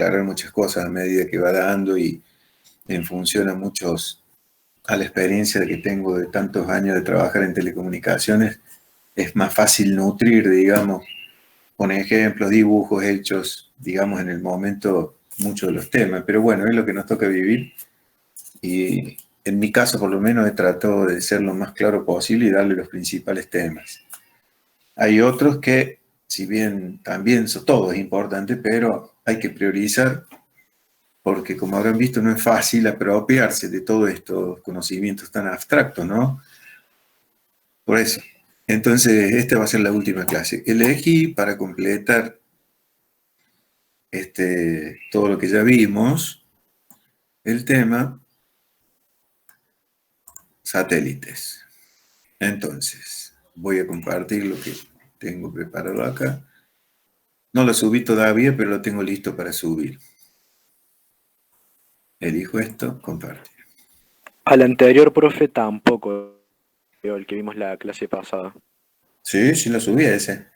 aclarar muchas cosas a medida que va dando y en función a la experiencia que tengo de tantos años de trabajar en telecomunicaciones, es más fácil nutrir, digamos, con ejemplos, dibujos hechos, digamos, en el momento muchos de los temas. Pero bueno, es lo que nos toca vivir y en mi caso por lo menos he tratado de ser lo más claro posible y darle los principales temas. Hay otros que, si bien también todo es importante, pero hay que priorizar porque como habrán visto no es fácil apropiarse de todos estos conocimientos tan abstractos, ¿no? Por eso. Entonces, esta va a ser la última clase. Elegí para completar todo lo que ya vimos, el tema satélites. Entonces, voy a compartir lo que tengo preparado acá. No lo subí todavía, pero lo tengo listo para subir. Elijo esto, compartir. Al anterior profe tampoco, el que vimos la clase pasada. Sí, sí lo subí a ese.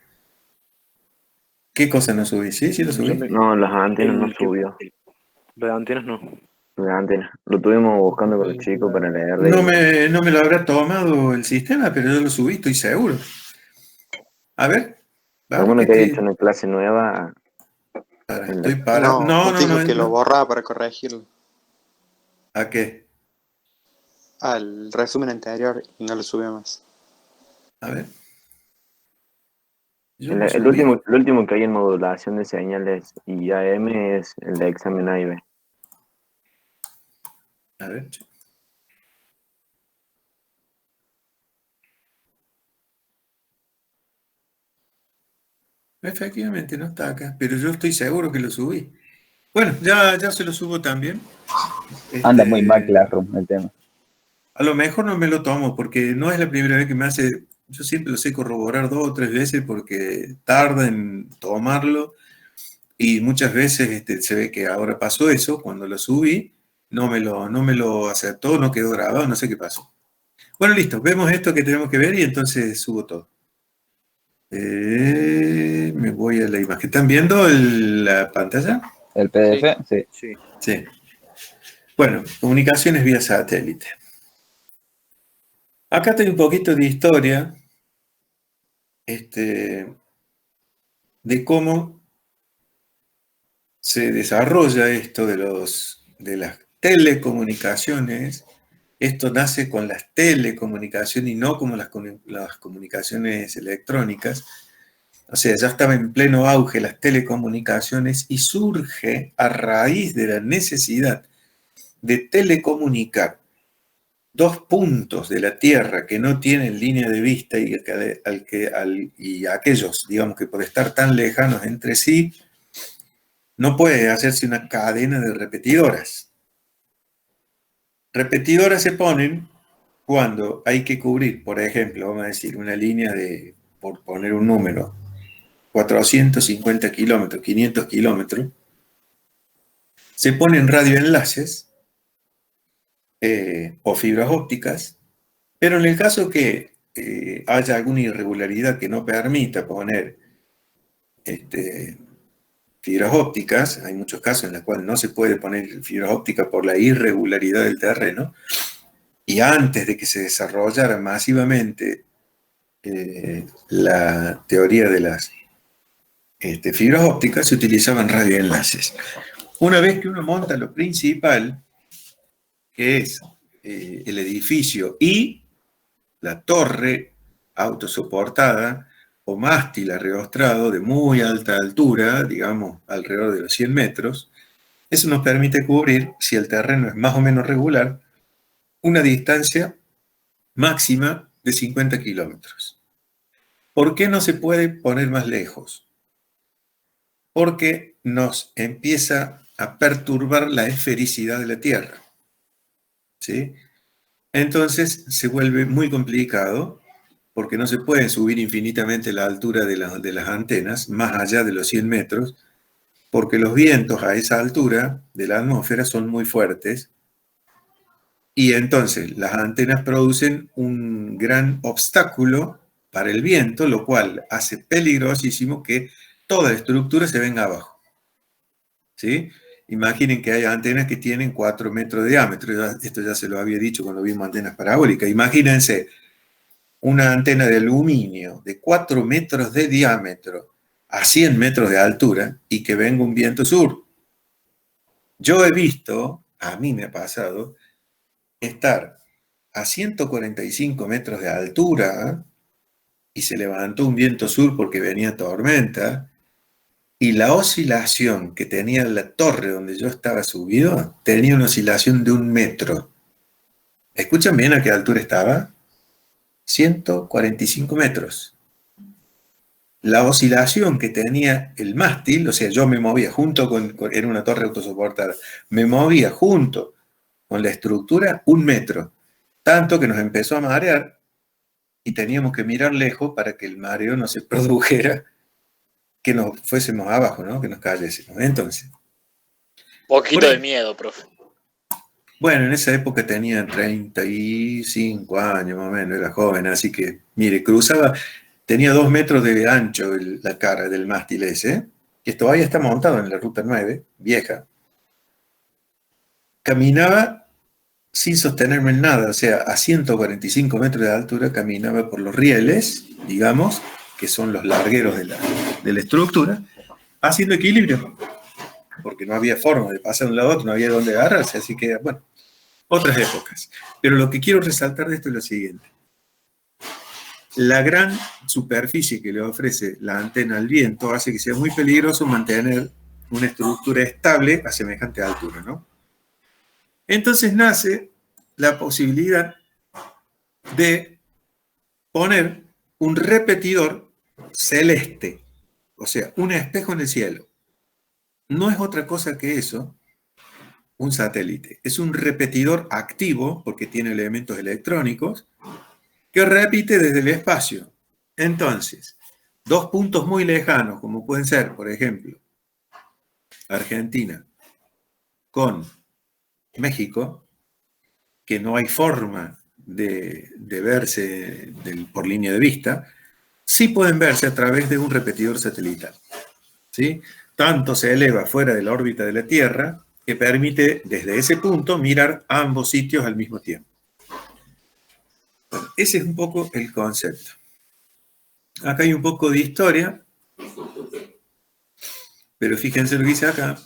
¿Qué cosa no subí? Sí, sí lo subí. No, las antenas no El que, subió. lo de antenas no. Las antenas. Lo tuvimos buscando con los chicos para leerle. No me lo habrá tomado el sistema, pero yo lo subí, estoy seguro. A ver. Alguno que haya hecho una clase nueva. Estoy parado. No, dijo que lo borraba para corregirlo. ¿A qué? Al resumen anterior y no lo subió más. A ver. El último que hay en modulación de señales y AM es el de examen A y B. A ver. Efectivamente no está acá, pero yo estoy seguro que lo subí. Bueno, ya se lo subo también. Anda muy mal Classroom el tema. A lo mejor no me lo tomo porque no es la primera vez que me hace. Yo siempre lo sé corroborar 2 o 3 veces porque tarda en tomarlo y muchas veces se ve que ahora pasó eso. Cuando lo subí, no me lo aceptó, no quedó grabado, no sé qué pasó. Bueno, listo, vemos esto que tenemos que ver y entonces subo todo. Me voy a la imagen. ¿Están viendo la pantalla? ¿El PDF? Sí. Sí. Bueno, comunicaciones vía satélite. Acá tengo un poquito de historia de cómo se desarrolla esto de las telecomunicaciones. Esto nace con las telecomunicaciones y no como las comunicaciones electrónicas. O sea, ya estaba en pleno auge las telecomunicaciones y surge a raíz de la necesidad de telecomunicar 2 puntos de la Tierra que no tienen línea de vista y aquellos, digamos, que por estar tan lejanos entre sí, no puede hacerse una cadena de repetidoras. Repetidoras se ponen cuando hay que cubrir, por ejemplo, vamos a decir, una línea de, por poner un número, 450 kilómetros, 500 kilómetros, se ponen radioenlaces o fibras ópticas, pero en el caso que haya alguna irregularidad que no permita poner fibras ópticas, hay muchos casos en los cuales no se puede poner fibras ópticas por la irregularidad del terreno, y antes de que se desarrollara masivamente la teoría de las fibras ópticas, se utilizaban radioenlaces. Una vez que uno monta lo principal, que es el edificio y la torre autosoportada o mástil arreostrado de muy alta altura, digamos alrededor de los 100 metros, eso nos permite cubrir, si el terreno es más o menos regular, una distancia máxima de 50 kilómetros. ¿Por qué no se puede poner más lejos? Porque nos empieza a perturbar la esfericidad de la Tierra. ¿Sí? Entonces se vuelve muy complicado porque no se puede subir infinitamente la altura de las antenas, más allá de los 100 metros, porque los vientos a esa altura de la atmósfera son muy fuertes y entonces las antenas producen un gran obstáculo para el viento, lo cual hace peligrosísimo que toda la estructura se venga abajo. ¿sí? Imaginen que hay antenas que tienen 4 metros de diámetro. Esto ya se lo había dicho cuando vimos antenas parabólicas. Imagínense una antena de aluminio de 4 metros de diámetro a 100 metros de altura y que venga un viento sur. Yo he visto, a mí me ha pasado, estar a 145 metros de altura y se levantó un viento sur porque venía tormenta, y la oscilación que tenía la torre donde yo estaba subido tenía una oscilación de 1 metro. ¿Escuchan bien a qué altura estaba? 145 metros. La oscilación que tenía el mástil, o sea, yo me movía junto era una torre autosoportada, me movía junto con la estructura 1 metro, tanto que nos empezó a marear y teníamos que mirar lejos para que el mareo no se produjera, que nos fuésemos abajo, ¿no? Que nos cayésemos. Entonces, Poquito de miedo, profe. bueno, en esa época tenía 35 años más o menos, era joven, así que, mire, cruzaba, tenía 2 metros de ancho la cara del mástil ese, que todavía está montado en la ruta 9, vieja. Caminaba sin sostenerme en nada, o sea, a 145 metros de altura caminaba por los rieles, digamos, que son los largueros de la estructura, haciendo equilibrio, porque no había forma de pasar de un lado a otro, no había dónde agarrarse, así que, bueno, otras épocas. Pero lo que quiero resaltar de esto es lo siguiente. La gran superficie que le ofrece la antena al viento hace que sea muy peligroso mantener una estructura estable a semejante altura, ¿no? Entonces nace la posibilidad de poner un repetidor celeste, o sea, un espejo en el cielo. No es otra cosa que eso, un satélite. Es un repetidor activo, porque tiene elementos electrónicos, que repite desde el espacio. Entonces, 2 puntos muy lejanos, como pueden ser, por ejemplo, Argentina con México, que no hay forma de verse por línea de vista, sí pueden verse a través de un repetidor satelital, ¿sí? Tanto se eleva fuera de la órbita de la Tierra que permite desde ese punto mirar a ambos sitios al mismo tiempo. Bueno, ese es un poco el concepto. Acá hay un poco de historia, pero fíjense lo que dice acá.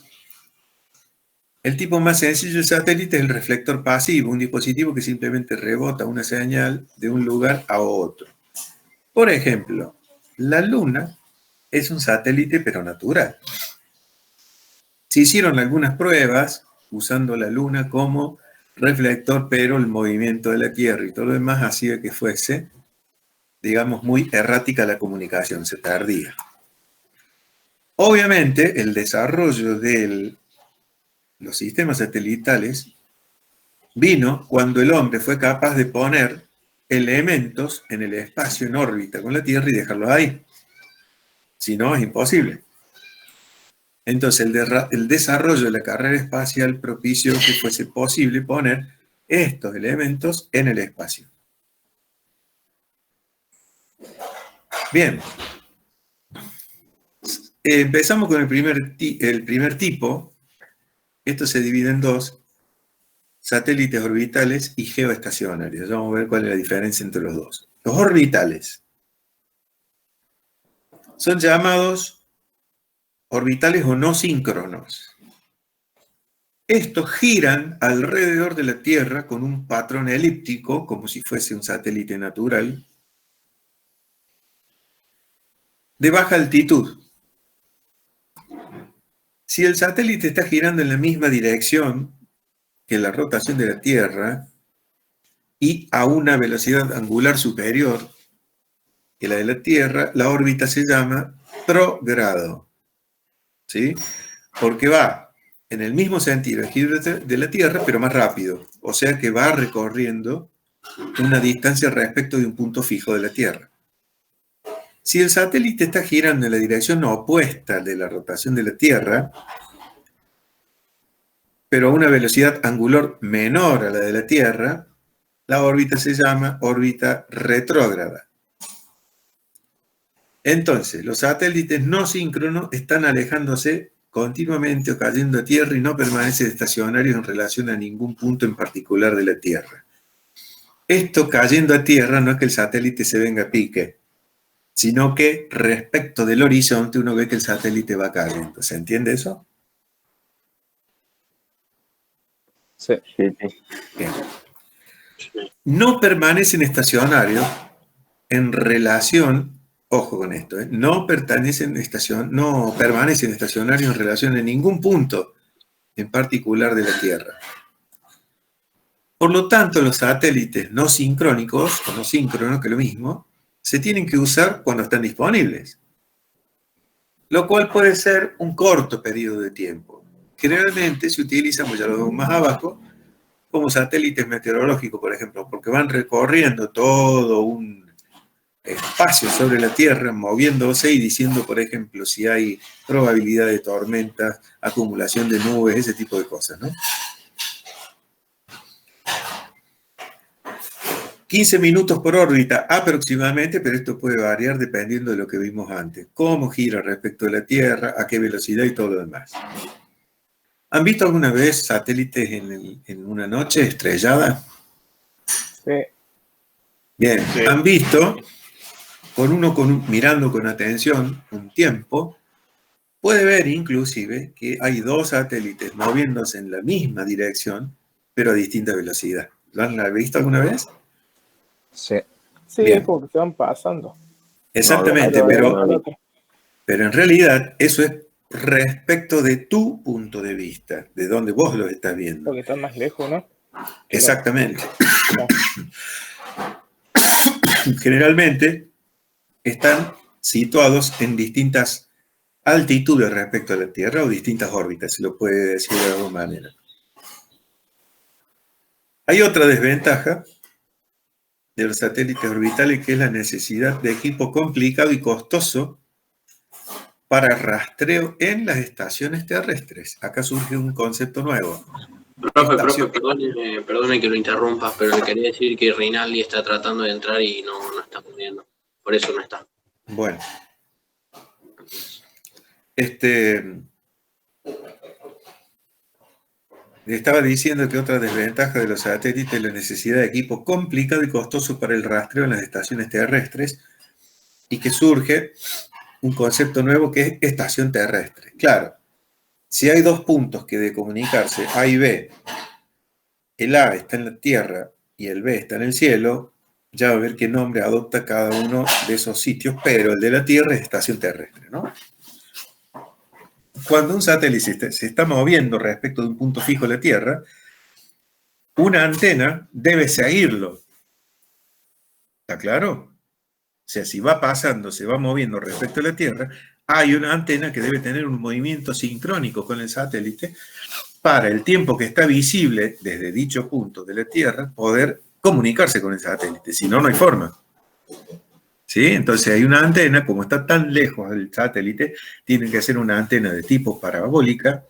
El tipo más sencillo de satélite es el reflector pasivo, un dispositivo que simplemente rebota una señal de un lugar a otro. Por ejemplo, la Luna es un satélite pero natural. Se hicieron algunas pruebas usando la Luna como reflector, pero el movimiento de la Tierra y todo lo demás hacía que fuese, digamos, muy errática la comunicación, se perdía. Obviamente, el desarrollo de los sistemas satelitales vino cuando el hombre fue capaz de poner elementos en el espacio en órbita con la Tierra y dejarlos ahí. Si no, es imposible. Entonces, el desarrollo de la carrera espacial propició que fuese posible poner estos elementos en el espacio. Bien. Empezamos con el primer tipo. Esto se divide en 2, satélites orbitales y geoestacionarios. Vamos a ver cuál es la diferencia entre los dos. Los orbitales son llamados orbitales o no síncronos. Estos giran alrededor de la Tierra con un patrón elíptico, como si fuese un satélite natural, de baja altitud. Si el satélite está girando en la misma dirección que la rotación de la Tierra y a una velocidad angular superior que la de la Tierra, la órbita se llama progrado, ¿sí? Porque va en el mismo sentido el giro de la Tierra, pero más rápido. O sea que va recorriendo una distancia respecto de un punto fijo de la Tierra. Si el satélite está girando en la dirección opuesta de la rotación de la Tierra, pero a una velocidad angular menor a la de la Tierra, la órbita se llama órbita retrógrada. Entonces, los satélites no síncronos están alejándose continuamente o cayendo a tierra y no permanecen estacionarios en relación a ningún punto en particular de la Tierra. Esto cayendo a tierra no es que el satélite se venga a pique, sino que respecto del horizonte uno ve que el satélite va cayendo. ¿Se entiende eso? Sí. Sí. Bien. No permanecen estacionarios en relación, ojo con esto, no permanecen estacionarios en relación a ningún punto en particular de la Tierra. Por lo tanto, los satélites no sincrónicos, o no síncronos, que es lo mismo, se tienen que usar cuando están disponibles. Lo cual puede ser un corto periodo de tiempo. Generalmente se utilizan, pues ya lo vemos más abajo, como satélites meteorológicos, por ejemplo, porque van recorriendo todo un espacio sobre la Tierra, moviéndose y diciendo, por ejemplo, si hay probabilidad de tormentas, acumulación de nubes, ese tipo de cosas, ¿no? 15 minutos por órbita aproximadamente, pero esto puede variar dependiendo de lo que vimos antes. Cómo gira respecto de la Tierra, a qué velocidad y todo lo demás. ¿Han visto alguna vez satélites en una noche estrellada? Sí. Bien, Sí. han visto, mirando con atención un tiempo, puede ver inclusive que hay dos satélites moviéndose en la misma dirección, pero a distinta velocidad. ¿Lo han visto alguna vez? Sí. Sí, Bien. porque se van pasando. Exactamente, No, pero en realidad eso es respecto de tu punto de vista, de donde vos lo estás viendo. Porque están más lejos, ¿no? Exactamente. No. Generalmente están situados en distintas altitudes respecto a la Tierra o distintas órbitas, se lo puede decir de alguna manera. Hay otra desventaja de los satélites orbitales, que es la necesidad de equipo complicado y costoso para rastreo en las estaciones terrestres. Acá surge un concepto nuevo. Profe, perdone que lo interrumpa, pero le quería decir que Rinaldi está tratando de entrar y no está pudiendo. Por eso no está. Bueno. Le estaba diciendo que otra desventaja de los satélites es la necesidad de equipo complicado y costoso para el rastreo en las estaciones terrestres, y que surge un concepto nuevo que es estación terrestre. Claro, si hay dos puntos que de comunicarse, A y B, el A está en la Tierra y el B está en el cielo, ya va a ver qué nombre adopta cada uno de esos sitios, pero el de la Tierra es estación terrestre, ¿no? Cuando un satélite se está moviendo respecto de un punto fijo de la Tierra, una antena debe seguirlo. ¿Está claro? O sea, si va pasando, se va moviendo respecto a la Tierra, hay una antena que debe tener un movimiento sincrónico con el satélite para el tiempo que está visible desde dicho punto de la Tierra poder comunicarse con el satélite. Si no, no hay forma. ¿Sí? Entonces hay una antena, como está tan lejos del satélite, tiene que ser una antena de tipo parabólica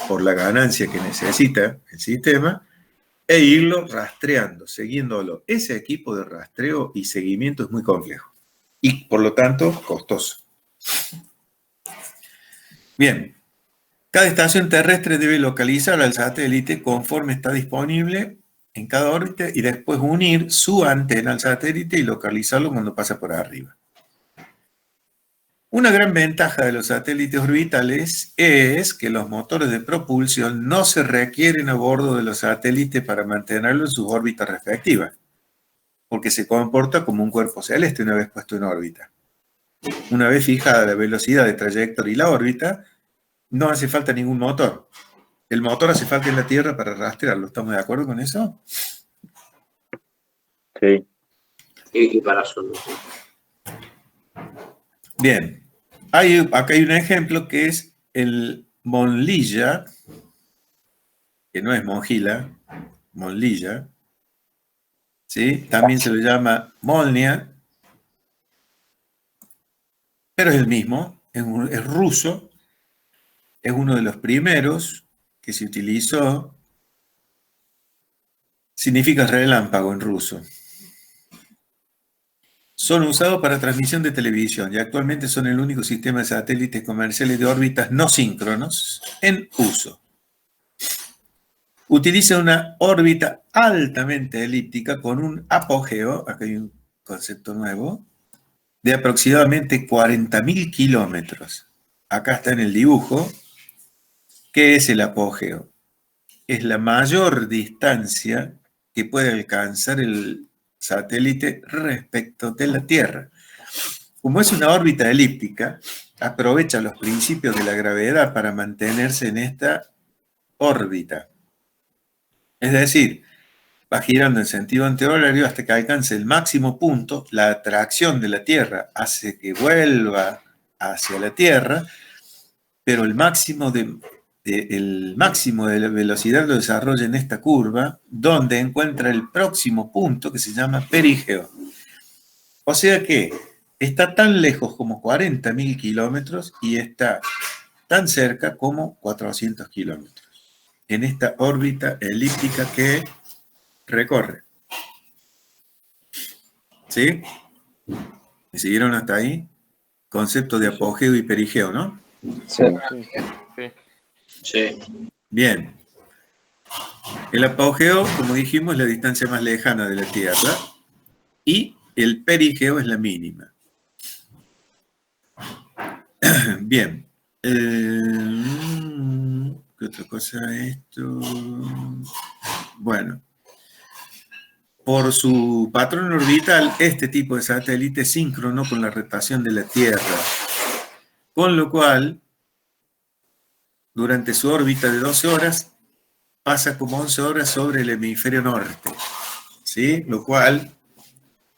por la ganancia que necesita el sistema, e irlo rastreando, siguiéndolo. Ese equipo de rastreo y seguimiento es muy complejo y, por lo tanto, costoso. Bien, cada estación terrestre debe localizar al satélite conforme está disponible en cada órbita y después unir su antena al satélite y localizarlo cuando pasa por arriba. Una gran ventaja de los satélites orbitales es que los motores de propulsión no se requieren a bordo de los satélites para mantenerlo en sus órbitas respectivas, porque se comporta como un cuerpo celeste una vez puesto en órbita. Una vez fijada la velocidad de trayectoria y la órbita, no hace falta ningún motor. El motor hace falta en la Tierra para rastrearlo. ¿Estamos de acuerdo con eso? Sí. Y para eso no. Bien. Acá hay un ejemplo que es el Monlilla, que no es Monjila, Monlilla. ¿Sí? También se lo llama Molnia, pero es el mismo, es ruso, es uno de los primeros que se utilizó. Significa relámpago en ruso. son usados para transmisión de televisión y actualmente son el único sistema de satélites comerciales de órbitas no síncronos en uso. Utiliza una órbita altamente elíptica con un apogeo, acá hay un concepto nuevo, de aproximadamente 40.000 kilómetros. Acá está en el dibujo. ¿Qué es el apogeo? Es la mayor distancia que puede alcanzar el satélite respecto de la Tierra. Como es una órbita elíptica, aprovecha los principios de la gravedad para mantenerse en esta órbita. Es decir, va girando en sentido antihorario hasta que alcance el máximo punto. La atracción de la Tierra hace que vuelva hacia la Tierra, pero el máximo de la velocidad lo desarrolla en esta curva, donde encuentra el próximo punto que se llama perigeo. O sea que está tan lejos como 40.000 kilómetros y está tan cerca como 400 kilómetros en esta órbita elíptica que recorre. ¿Sí? ¿Me siguieron hasta ahí? Concepto de apogeo y perigeo, ¿no? Sí. Sí. Bien. El apogeo, como dijimos, es la distancia más lejana de la Tierra y el perigeo es la mínima. Bien. ¿Qué otra cosa es esto? Bueno. Por su patrón orbital, este tipo de satélite es síncrono con la rotación de la Tierra, con lo cual, durante su órbita de 12 horas, pasa como 11 horas sobre el hemisferio norte, ¿sí? Lo cual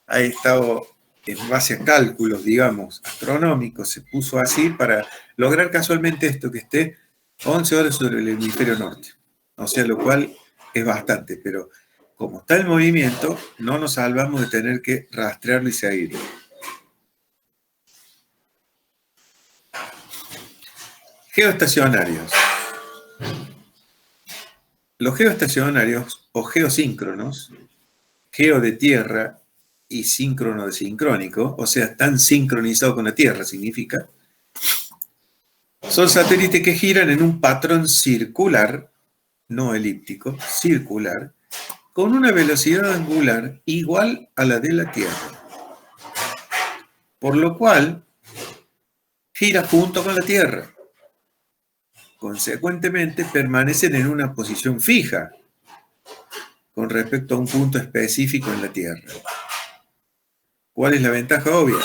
ha estado en base a cálculos, digamos, astronómicos, se puso así para lograr casualmente esto, que esté 11 horas sobre el hemisferio norte. O sea, lo cual es bastante, pero como está el movimiento, no nos salvamos de tener que rastrearlo y seguirlo. Geoestacionarios. Los geoestacionarios o geosíncronos, geo de tierra y síncrono de sincrónico, o sea, están sincronizados con la Tierra, significa, son satélites que giran en un patrón circular, no elíptico, circular, con una velocidad angular igual a la de la Tierra. Por lo cual, gira junto con la Tierra. Consecuentemente, permanecen en una posición fija con respecto a un punto específico en la Tierra. ¿Cuál es la ventaja obvia?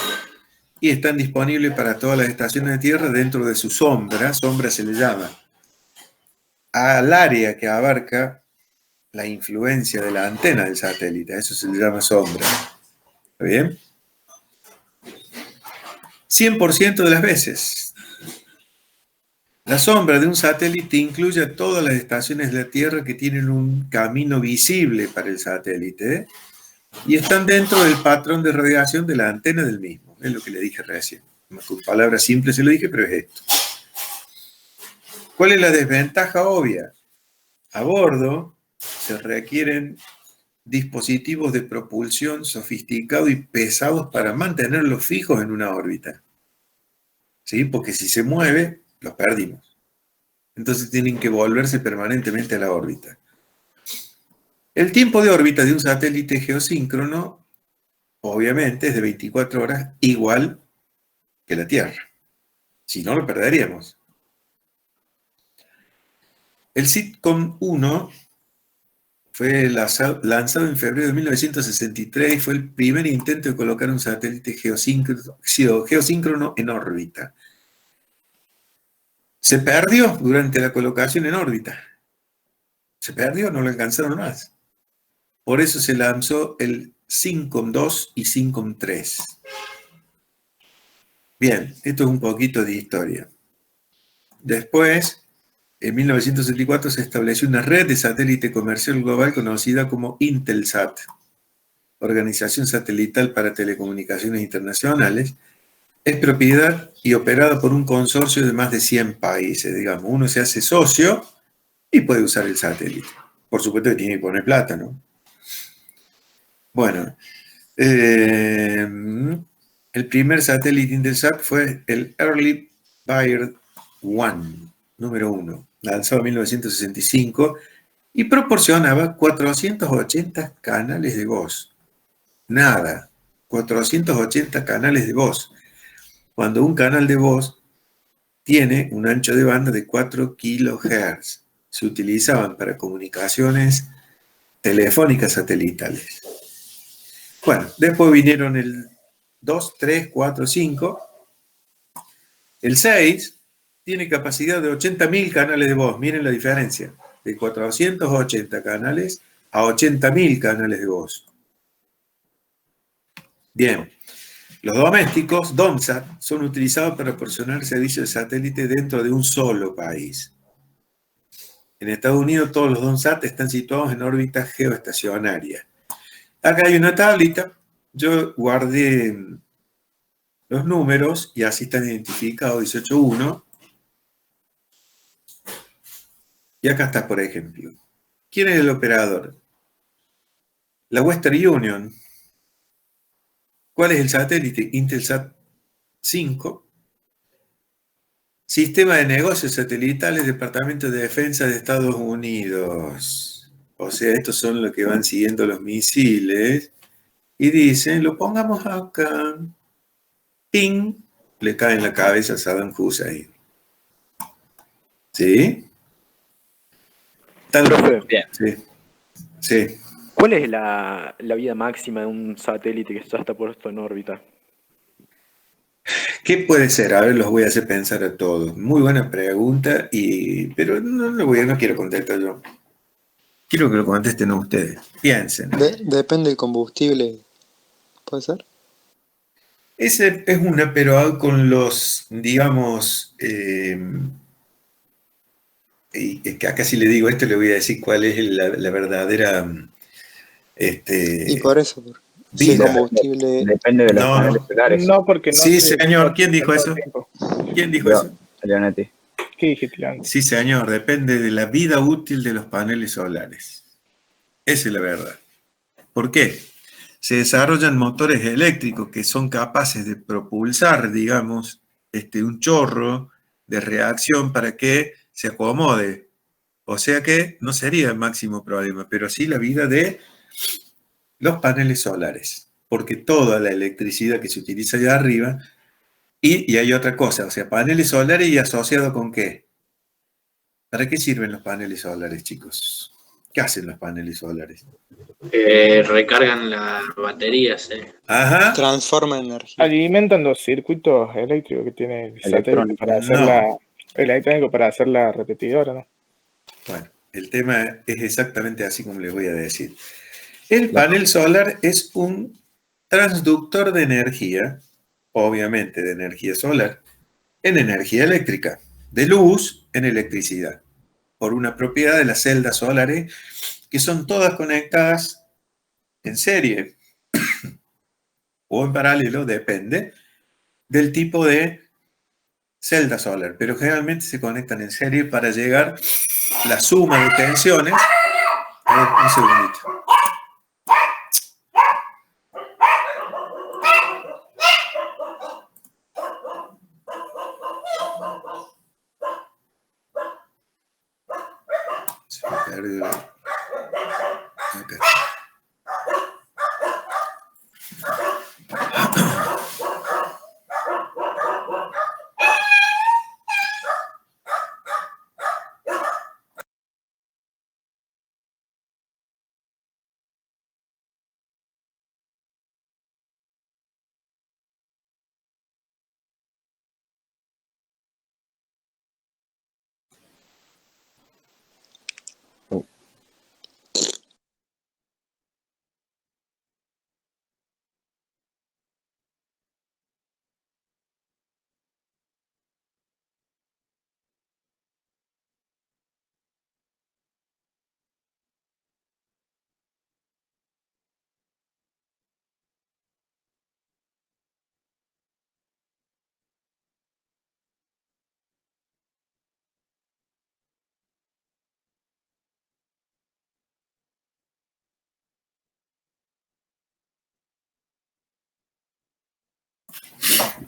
Y están disponibles para todas las estaciones de Tierra dentro de su sombra. Sombra se le llama al área que abarca la influencia de la antena del satélite. A eso se le llama sombra. ¿Está bien? 100% de las veces. La sombra de un satélite incluye a todas las estaciones de la Tierra que tienen un camino visible para el satélite y están dentro del patrón de radiación de la antena del mismo. Es lo que le dije recién. Con palabras simples se lo dije, pero es esto. ¿Cuál es la desventaja obvia? A bordo se requieren dispositivos de propulsión sofisticados y pesados para mantenerlos fijos en una órbita. ¿Sí? Porque si se mueve, los perdimos. Entonces tienen que volverse permanentemente a la órbita. El tiempo de órbita de un satélite geosíncrono, obviamente, es de 24 horas, igual que la Tierra. Si no, lo perderíamos. El SITCOM-1 fue lanzado en febrero de 1963 y fue el primer intento de colocar un satélite geosíncrono en órbita. Se perdió durante la colocación en órbita. Se perdió, no lo alcanzaron más. Por eso se lanzó el SINCOM-2 y SINCOM-3. Bien, esto es un poquito de historia. Después, en 1974 se estableció una red de satélite comercial global conocida como Intelsat, Organización Satelital para Telecomunicaciones Internacionales. Es propiedad y operada por un consorcio de más de 100 países, digamos. Uno se hace socio y puede usar el satélite. Por supuesto que tiene que poner plata, ¿no? Bueno, El primer satélite Intelsat fue el Early Bird 1, número 1, lanzado en 1965 y proporcionaba 480 canales de voz. Nada, 480 canales de voz. Cuando un canal de voz tiene un ancho de banda de 4 kHz. Se utilizaban para comunicaciones telefónicas satelitales. Bueno, después vinieron el 2, 3, 4, 5. El 6 tiene capacidad de 80.000 canales de voz. Miren la diferencia. De 480 canales a 80.000 canales de voz. Bien. Los domésticos, DOMSAT, son utilizados para proporcionar servicios de satélite dentro de un solo país. En Estados Unidos todos los DOMSAT están situados en órbita geoestacionaria. Acá hay una tablita. Yo guardé los números y así están identificados 18.1. Y acá está, por ejemplo. ¿Quién es el operador? La Western Union. ¿Cuál es el satélite? Intelsat 5. Sistema de negocios satelitales, Departamento de Defensa de Estados Unidos. O sea, estos son los que van siguiendo los misiles. Y dicen, lo pongamos acá. ¡Ping! Le cae en la cabeza a Saddam Hussein. ¿Sí? Profe, Sí. Sí. ¿cuál es la vida máxima de un satélite que ya está puesto en órbita? ¿Qué puede ser? A ver, los voy a hacer pensar a todos. Muy buena pregunta, pero no quiero contestar yo. Quiero que lo contesten ustedes. Piensen. Depende del combustible, ¿puede ser? Ese es una, pero con los, digamos, y que acá si le digo esto le voy a decir cuál es la verdadera Y por eso, si el vida. combustible... Depende de los No, paneles solares. No, porque no. Sí, se- señor. ¿Quién dijo todo el eso? tiempo. ¿Quién dijo Yo, eso? Leonetti. ¿Qué dijiste, Leandro? Sí, señor. Depende de la vida útil de los paneles solares. Esa es la verdad. ¿Por qué? Se desarrollan motores eléctricos que son capaces de propulsar, digamos, un chorro de reacción para que se acomode. O sea que no sería el máximo problema, pero sí la vida de los paneles solares, porque toda la electricidad que se utiliza allá arriba, y hay otra cosa, o sea, paneles solares y asociado con qué. ¿Para qué sirven los paneles solares, chicos? ¿Qué hacen los paneles solares? Recargan las baterías. Ajá. Transforma energía. Alimentan los circuitos eléctricos que tiene el satélite Electrónicos. para hacer No. electrónico para hacer la repetidora, ¿no? Bueno, el tema es exactamente así como les voy a decir. El panel solar es un transductor de energía, obviamente de energía solar, en energía eléctrica, de luz en electricidad, por una propiedad de las celdas solares que son todas conectadas en serie o en paralelo, depende del tipo de celda solar, pero generalmente se conectan en serie para llegar la suma de tensiones. A ver, un segundito. Se me perdió. Acá está.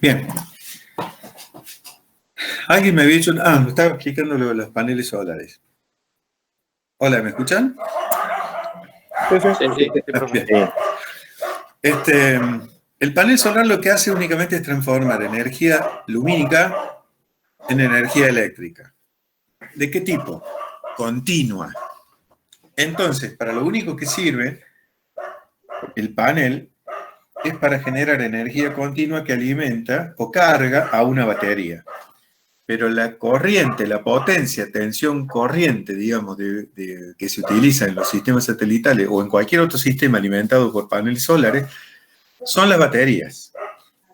Bien. Alguien me había dicho... me estaba explicando lo de los paneles solares. Hola, ¿me escuchan? Sí, sí. Sí, sí. Bien. Sí. El panel solar lo que hace únicamente es transformar energía lumínica en energía eléctrica. ¿De qué tipo? Continua. Entonces, para lo único que sirve el panel es para generar energía continua que alimenta o carga a una batería. Pero la corriente, la potencia, tensión corriente, digamos, que se utiliza en los sistemas satelitales o en cualquier otro sistema alimentado por paneles solares, son las baterías.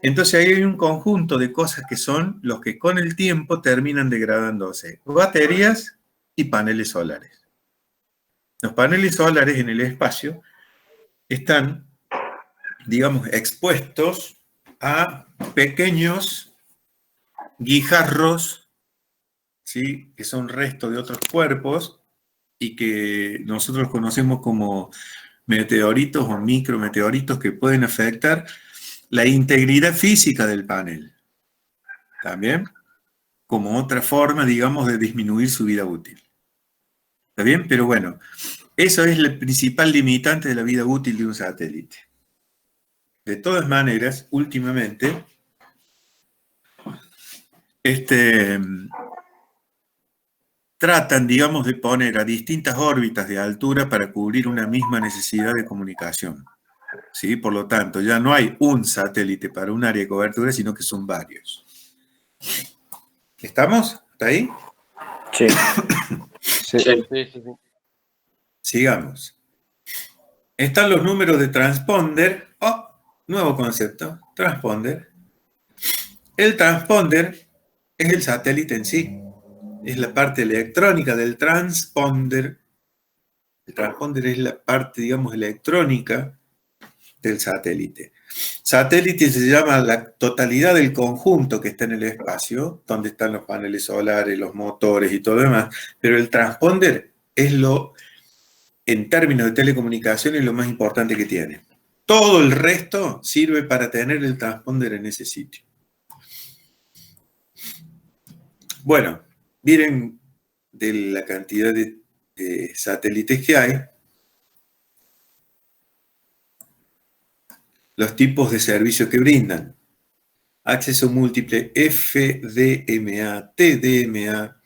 Entonces ahí hay un conjunto de cosas que son los que con el tiempo terminan degradándose. Baterías y paneles solares. Los paneles solares en el espacio están, digamos, expuestos a pequeños guijarros, ¿sí? Que son restos de otros cuerpos y que nosotros conocemos como meteoritos o micrometeoritos que pueden afectar la integridad física del panel. También como otra forma, digamos, de disminuir su vida útil. ¿Está bien? Pero bueno, eso es el principal limitante de la vida útil de un satélite. De todas maneras, últimamente, tratan, digamos, de poner a distintas órbitas de altura para cubrir una misma necesidad de comunicación. ¿Sí? Por lo tanto, ya no hay un satélite para un área de cobertura, sino que son varios. ¿Estamos? ¿Está ahí? Sí. Sí. Sigamos. Están los números de transponder. Nuevo concepto, transponder. El transponder es el satélite en sí. Es la parte electrónica del transponder. El transponder es la parte, digamos, electrónica del satélite. Satélite se llama la totalidad del conjunto que está en el espacio, donde están los paneles solares, los motores y todo lo demás, pero el transponder es en términos de telecomunicaciones, lo más importante que tiene. Todo el resto sirve para tener el transponder en ese sitio. Bueno, miren de la cantidad de satélites que hay, los tipos de servicio que brindan. Acceso múltiple, FDMA, TDMA.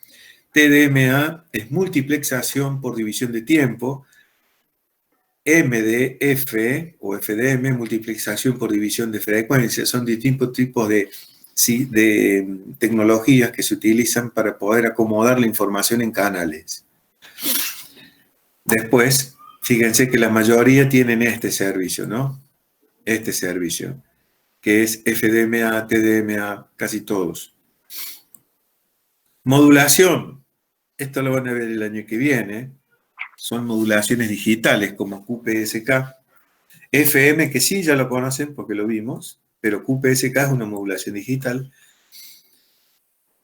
TDMA es multiplexación por división de tiempo. MDF o FDM, multiplexación por división de frecuencia. Son distintos tipos de tecnologías que se utilizan para poder acomodar la información en canales. Después, fíjense que la mayoría tienen este servicio, ¿no? Este servicio, que es FDMA, TDMA, casi todos. Modulación. Esto lo van a ver el año que viene. Son modulaciones digitales como QPSK. FM, que sí, ya lo conocen porque lo vimos, pero QPSK es una modulación digital.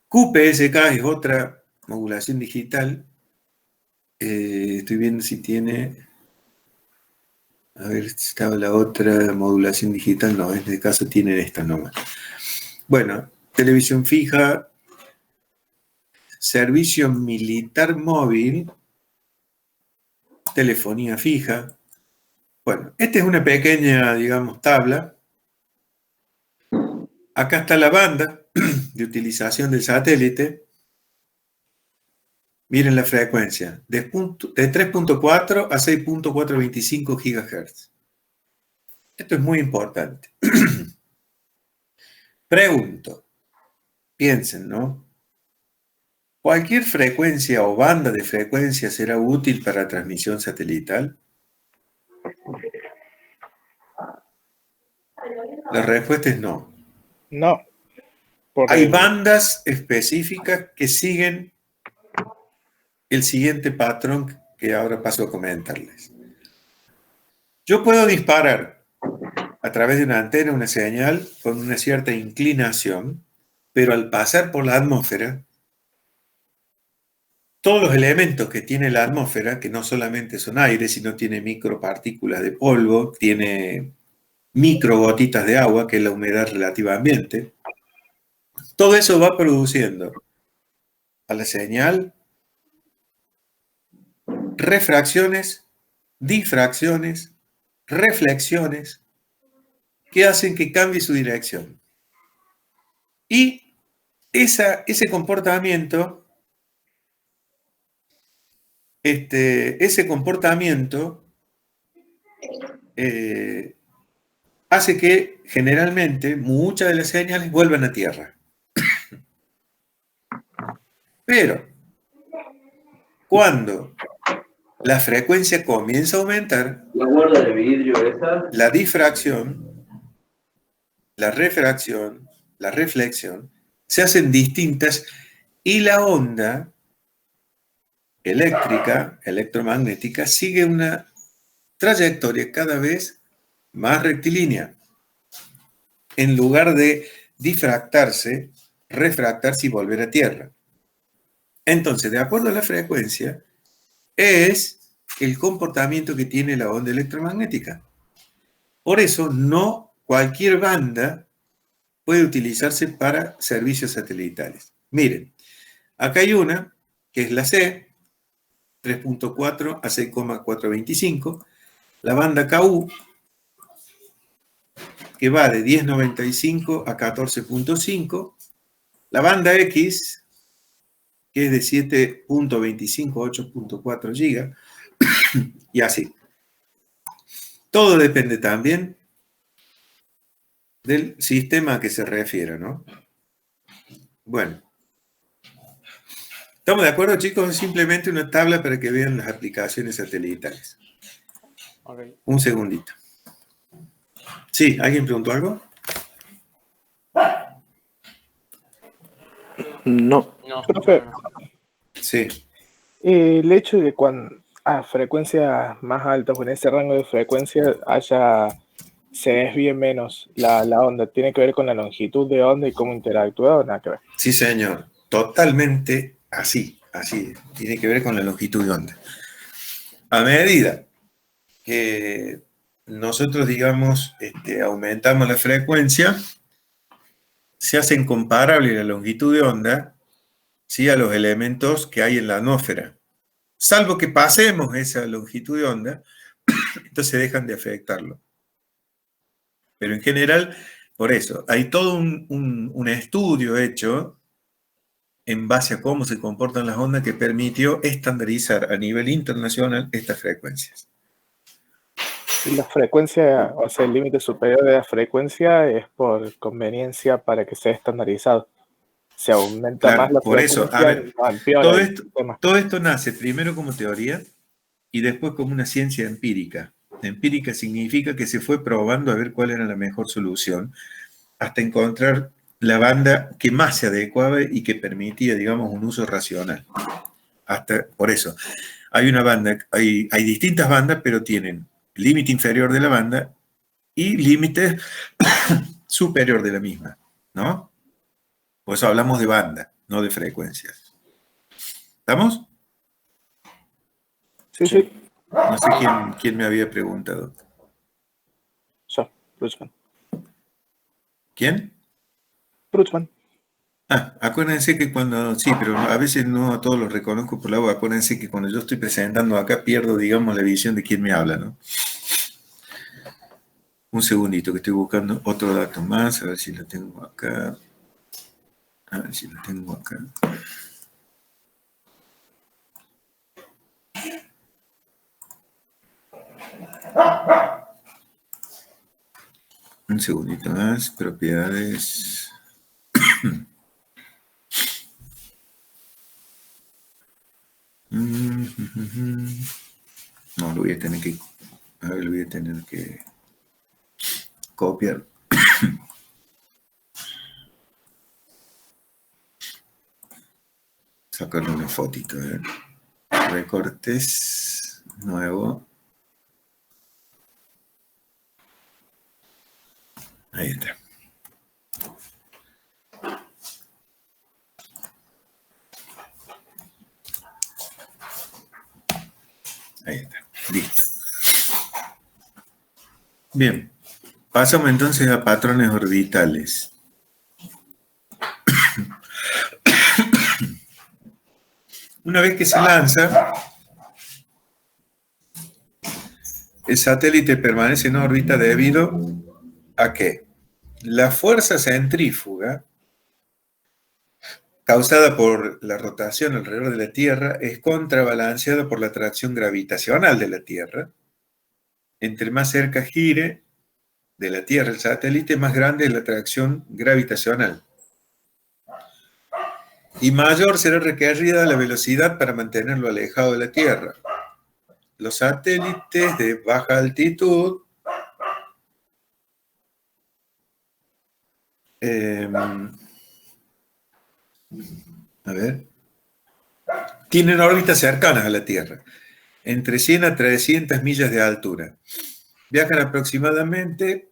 QPSK es otra modulación digital. Estoy viendo si tiene... A ver, si estaba la otra modulación digital. No, en este caso tienen esta nomás. Bueno, televisión fija, servicio militar móvil, telefonía fija. Bueno, esta es una pequeña, digamos, tabla. Acá está la banda de utilización del satélite. Miren la frecuencia, de 3.4 a 6.425 GHz. Esto es muy importante. Pregunto, piensen, ¿no? ¿Cualquier frecuencia o banda de frecuencia será útil para transmisión satelital? La respuesta es no. No. Hay bandas específicas que siguen el siguiente patrón que ahora paso a comentarles. Yo puedo disparar a través de una antena una señal con una cierta inclinación, pero al pasar por la atmósfera, todos los elementos que tiene la atmósfera, que no solamente son aire, sino tiene micropartículas de polvo, tiene microgotitas de agua, que es la humedad relativa ambiente. Todo eso va produciendo a la señal refracciones, difracciones, reflexiones, que hacen que cambie su dirección. Y ese comportamiento, hace que generalmente muchas de las señales vuelvan a tierra. Pero cuando la frecuencia comienza a aumentar, La guarda de vidrio esa. la difracción, la refracción, la reflexión, se hacen distintas y la onda eléctrica, electromagnética, sigue una trayectoria cada vez más rectilínea. En lugar de difractarse, refractarse y volver a tierra. Entonces, de acuerdo a la frecuencia, es el comportamiento que tiene la onda electromagnética. Por eso, no cualquier banda puede utilizarse para servicios satelitales. Miren, acá hay una, que es la C, 3.4 a 6,425, la banda KU, que va de 1095 a 14.5, la banda X, que es de 7.25 a 8.4 GB, y así. Todo depende también del sistema a que se refiere, ¿no? Bueno. ¿Estamos de acuerdo, chicos? Es simplemente una tabla para que vean las aplicaciones satelitales. Okay. Un segundito. Sí, ¿alguien preguntó algo? No. Profe, Sí. el hecho de que cuando a frecuencias más altas o en ese rango de frecuencia se desvíe menos la onda, ¿tiene que ver con la longitud de onda y cómo interactúa o nada que ver? Sí, señor. Totalmente así. Tiene que ver con la longitud de onda. A medida que nosotros, digamos, aumentamos la frecuencia, se hacen comparables la longitud de onda, ¿sí?, a los elementos que hay en la atmósfera. Salvo que pasemos esa longitud de onda, entonces dejan de afectarlo. Pero en general, por eso, hay todo un estudio hecho en base a cómo se comportan las ondas que permitió estandarizar a nivel internacional estas frecuencias. Y la frecuencia, o sea, el límite superior de la frecuencia es por conveniencia para que sea estandarizado. Se aumenta Claro, más la por eso, frecuencia, a ver, no empeora todo el esto, sistema. todo esto nace primero como teoría y después como una ciencia empírica. Empírica significa que se fue probando a ver cuál era la mejor solución hasta encontrar la banda que más se adecuaba y que permitía, digamos, un uso racional. Por eso, hay una banda, hay distintas bandas, pero tienen límite inferior de la banda y límite superior de la misma, ¿no? Por eso hablamos de banda, no de frecuencias. ¿Estamos? Sí. No sé quién me había preguntado. Yo, Bruchman. ¿Quién? Bruchman. Acuérdense que cuando, sí, pero a veces no a todos los reconozco por la voz. Acuérdense que cuando yo estoy presentando acá pierdo, digamos, la visión de quién me habla, ¿no? Un segundito que estoy buscando otro dato más, a ver si lo tengo acá. Un segundito más, propiedades. No, lo voy a tener que, copiar. Sacarle una fotito, recortes, nuevo. Ahí está. Ahí está, listo. Bien. Pasamos entonces a patrones orbitales. Una vez que se lanza, el satélite permanece en órbita debido a que la fuerza centrífuga causada por la rotación alrededor de la Tierra es contrabalanceada por la atracción gravitacional de la Tierra. Entre más cerca gire de la Tierra el satélite, más grande es la atracción gravitacional. Y mayor será requerida la velocidad para mantenerlo alejado de la Tierra. Los satélites de baja altitud tienen órbitas cercanas a la Tierra, entre 100 a 300 millas de altura. Viajan aproximadamente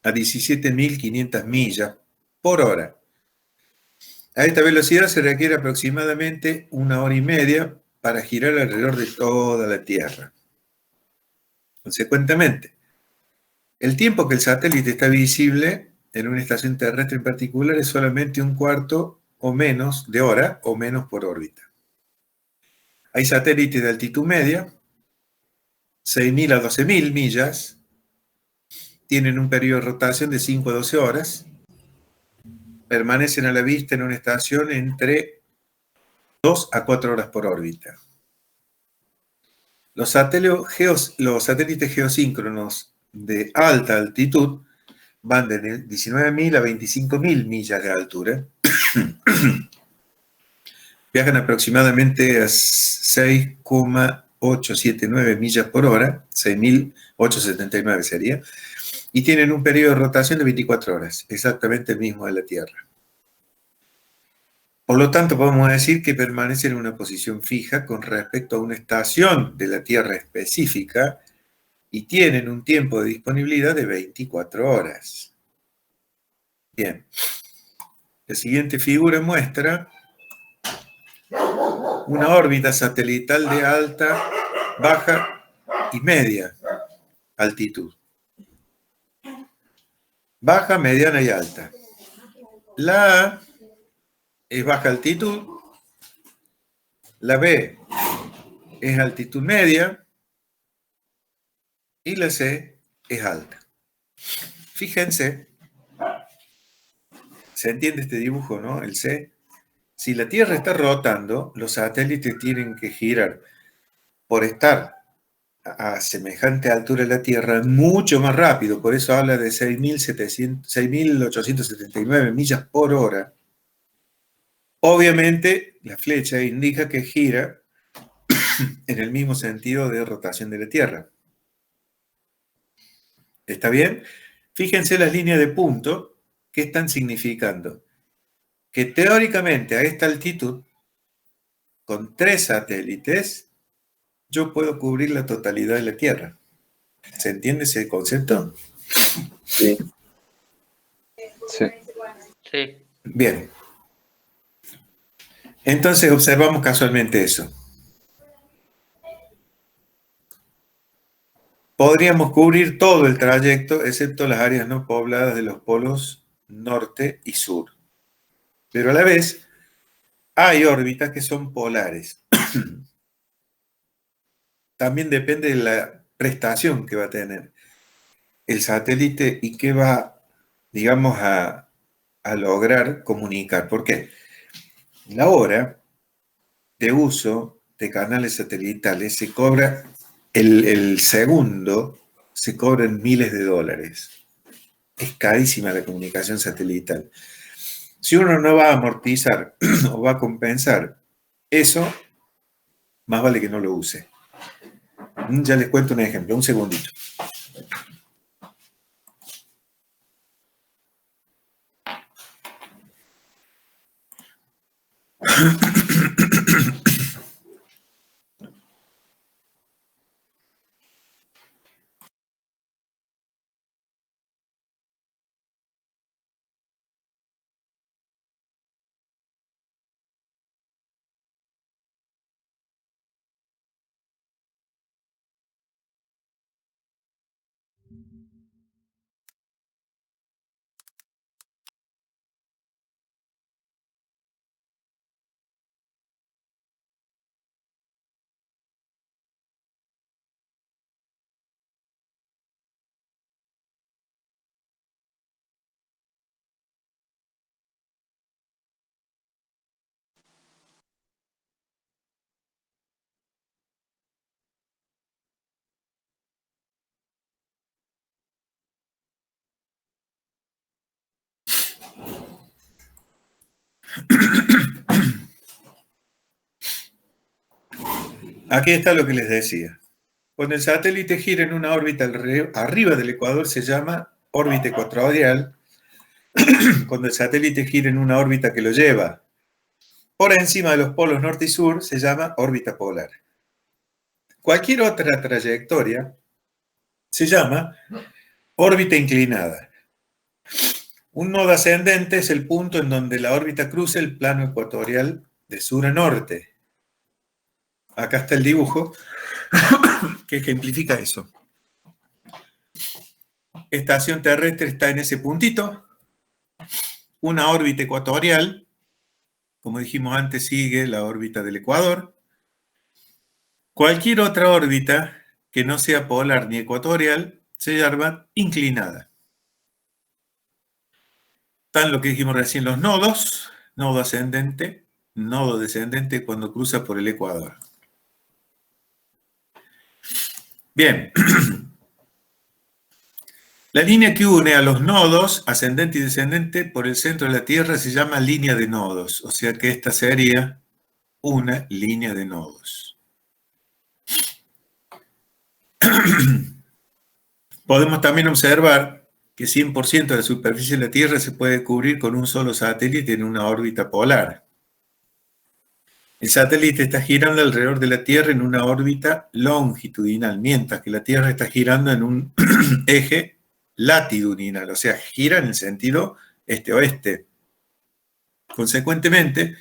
a 17.500 millas por hora. A esta velocidad se requiere aproximadamente 1 hora y media para girar alrededor de toda la Tierra. Consecuentemente, el tiempo que el satélite está visible en una estación terrestre en particular es solamente un cuarto o menos de hora o menos por órbita. Hay satélites de altitud media, 6.000 a 12.000 millas, tienen un periodo de rotación de 5 a 12 horas, permanecen a la vista en una estación entre 2 a 4 horas por órbita. Los satélites geosíncronos de alta altitud van de 19.000 a 25.000 millas de altura. Viajan aproximadamente a 6,879 millas por hora, 6.879 sería, y tienen un periodo de rotación de 24 horas, exactamente el mismo de la Tierra. Por lo tanto, podemos decir que permanecen en una posición fija con respecto a una estación de la Tierra específica y tienen un tiempo de disponibilidad de 24 horas. Bien. La siguiente figura muestra una órbita satelital de alta, baja y media altitud. Baja, mediana y alta. La A es baja altitud, la B es altitud media y la C es alta. Fíjense, se entiende este dibujo, ¿no? El C. Si la Tierra está rotando, los satélites tienen que girar por estar a semejante altura de la Tierra mucho más rápido, por eso habla de 6.879 millas por hora. Obviamente, la flecha indica que gira en el mismo sentido de rotación de la Tierra. ¿Está bien? Fíjense las líneas de punto, ¿qué están significando? Que teóricamente a esta altitud, con 3 satélites, yo puedo cubrir la totalidad de la Tierra. ¿Se entiende ese concepto? Sí. Sí. Sí. Bien. Entonces observamos casualmente eso. Podríamos cubrir todo el trayecto, excepto las áreas no pobladas de los polos norte y sur. Pero a la vez, hay órbitas que son polares. También depende de la prestación que va a tener el satélite y qué va, digamos, a lograr comunicar. ¿Por qué? La hora de uso de canales satelitales se cobra, el segundo se cobra en miles de dólares. Es carísima la comunicación satelital. Si uno no va a amortizar o va a compensar eso, más vale que no lo use. Ya les cuento un ejemplo, un segundito. Aquí está lo que les decía. Cuando el satélite gira en una órbita arriba del ecuador se llama órbita ecuatorial. Cuando el satélite gira en una órbita que lo lleva por encima de los polos norte y sur se llama órbita polar. Cualquier otra trayectoria se llama órbita inclinada. Un nodo ascendente es el punto en donde la órbita cruza el plano ecuatorial de sur a norte. Acá está el dibujo que ejemplifica eso. Estación terrestre está en ese puntito. Una órbita ecuatorial, como dijimos antes, sigue la órbita del Ecuador. Cualquier otra órbita que no sea polar ni ecuatorial se llama inclinada. Están lo que dijimos recién los nodos, nodo ascendente, nodo descendente cuando cruza por el Ecuador. Bien. La línea que une a los nodos, ascendente y descendente, por el centro de la Tierra se llama línea de nodos, o sea que esta sería una línea de nodos. Podemos también observar que 100% de la superficie de la Tierra se puede cubrir con un solo satélite en una órbita polar. El satélite está girando alrededor de la Tierra en una órbita longitudinal, mientras que la Tierra está girando en un eje latitudinal, o sea, gira en el sentido este-oeste. Consecuentemente,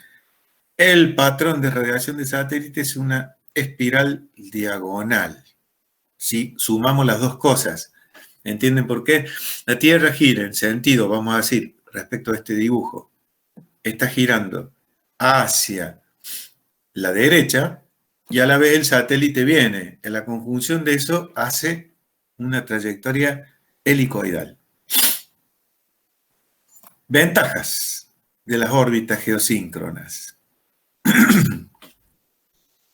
el patrón de radiación del satélite es una espiral diagonal. Si sumamos las dos cosas, ¿entienden por qué? La Tierra gira en sentido, vamos a decir, respecto a este dibujo, está girando hacia la derecha y a la vez el satélite viene. En la conjunción de eso hace una trayectoria helicoidal. Ventajas de las órbitas geosíncronas.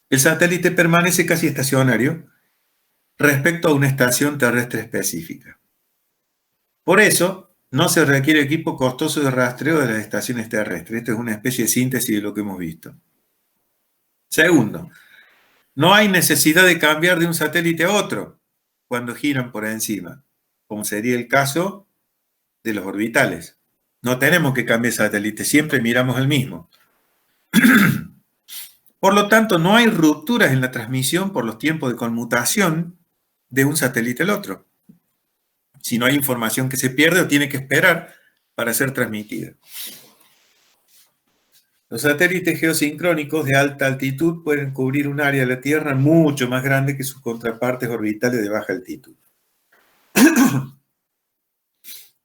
El satélite permanece casi estacionario respecto a una estación terrestre específica. Por eso, no se requiere equipo costoso de rastreo de las estaciones terrestres. Esto es una especie de síntesis de lo que hemos visto. Segundo, no hay necesidad de cambiar de un satélite a otro cuando giran por encima, como sería el caso de los orbitales. No tenemos que cambiar satélite, siempre miramos el mismo. Por lo tanto, no hay rupturas en la transmisión por los tiempos de conmutación de un satélite al otro. Si no hay información que se pierde o tiene que esperar para ser transmitida. Los satélites geosincrónicos de alta altitud pueden cubrir un área de la Tierra mucho más grande que sus contrapartes orbitales de baja altitud.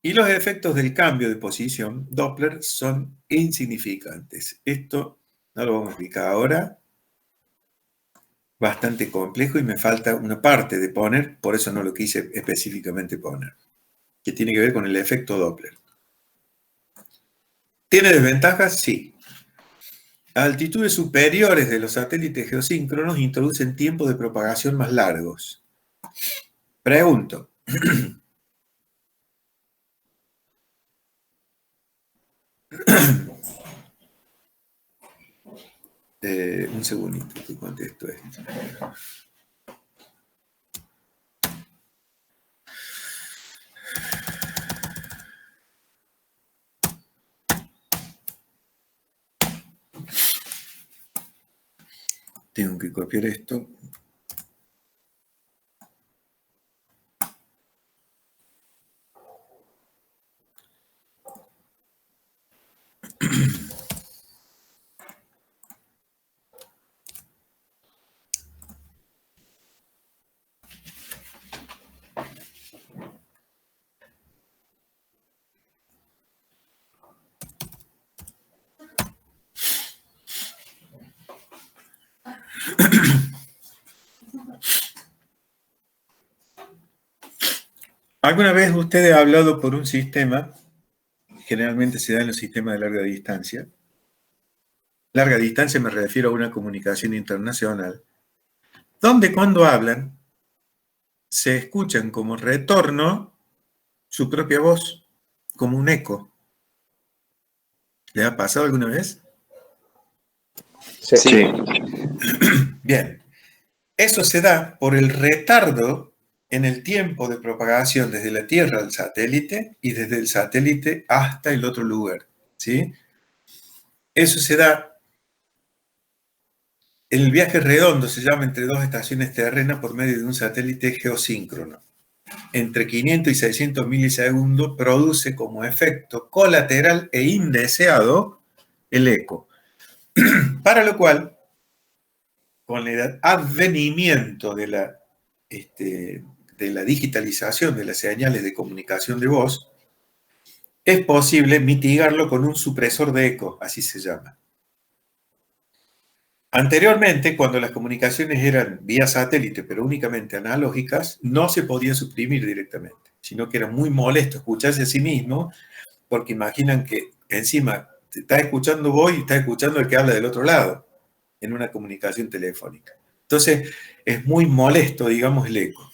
Y los efectos del cambio de posición Doppler son insignificantes. Esto no lo vamos a explicar ahora. Bastante complejo y me falta una parte de poner, por eso no lo quise específicamente poner, que tiene que ver con el efecto Doppler. ¿Tiene desventajas? Sí. A altitudes superiores de los satélites geosíncronos introducen tiempos de propagación más largos. Pregunto. Un segundito que contesto esto. Tengo que copiar esto. ¿Alguna vez usted ha hablado por un sistema? Generalmente se da en los sistemas de larga distancia. Larga distancia me refiero a una comunicación internacional, donde cuando hablan se escuchan como retorno su propia voz, como un eco. ¿Le ha pasado alguna vez? Sí. Bien. Eso se da por el retardo en el tiempo de propagación desde la Tierra al satélite y desde el satélite hasta el otro lugar, ¿sí? Eso se da en el viaje redondo, se llama entre dos estaciones terrenas por medio de un satélite geosíncrono. Entre 500 y 600 milisegundos produce como efecto colateral e indeseado el eco. Para lo cual, con el advenimiento de la digitalización de las señales de comunicación de voz, es posible mitigarlo con un supresor de eco, así se llama. Anteriormente, cuando las comunicaciones eran vía satélite, pero únicamente analógicas, no se podía suprimir directamente, sino que era muy molesto escucharse a sí mismo, porque imaginan que encima te está escuchando vos y está escuchando el que habla del otro lado, en una comunicación telefónica. Entonces, es muy molesto, digamos, el eco.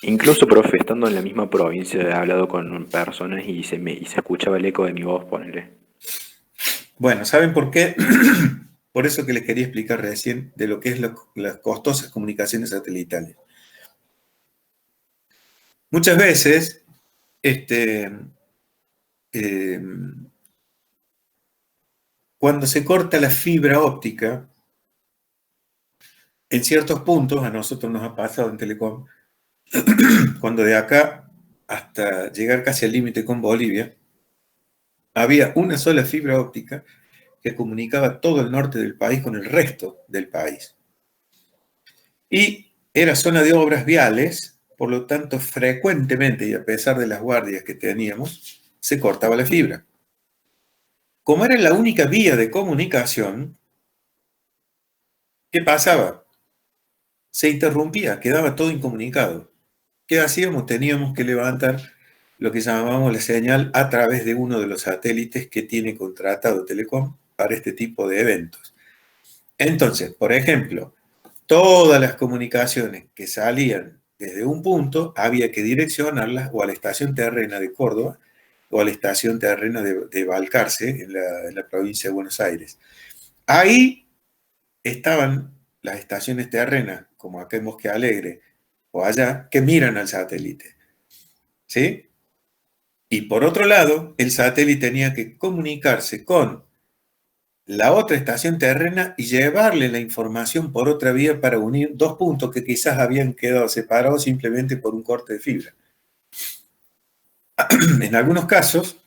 Incluso, profe, estando en la misma provincia, he hablado con personas y se escuchaba el eco de mi voz, ponele. Bueno, ¿saben por qué? Por eso que les quería explicar recién de lo que es las costosas comunicaciones satelitales. Muchas veces, cuando se corta la fibra óptica, en ciertos puntos, a nosotros nos ha pasado en Telecom, cuando de acá hasta llegar casi al límite con Bolivia, había una sola fibra óptica que comunicaba todo el norte del país con el resto del país. Y era zona de obras viales, por lo tanto, frecuentemente, y a pesar de las guardias que teníamos, se cortaba la fibra. Como era la única vía de comunicación, ¿qué pasaba? Se interrumpía, quedaba todo incomunicado. ¿Qué hacíamos? Teníamos que levantar lo que llamábamos la señal a través de uno de los satélites que tiene contratado Telecom para este tipo de eventos. Entonces, por ejemplo, todas las comunicaciones que salían desde un punto había que direccionarlas o a la estación terrena de Córdoba o a la estación terrena de Balcarce, en la provincia de Buenos Aires. Ahí estaban las estaciones terrenas, como acá en Bosque Alegre o allá, que miran al satélite. ¿Sí? Y por otro lado, el satélite tenía que comunicarse con la otra estación terrena y llevarle la información por otra vía para unir dos puntos que quizás habían quedado separados simplemente por un corte de fibra. En algunos casos,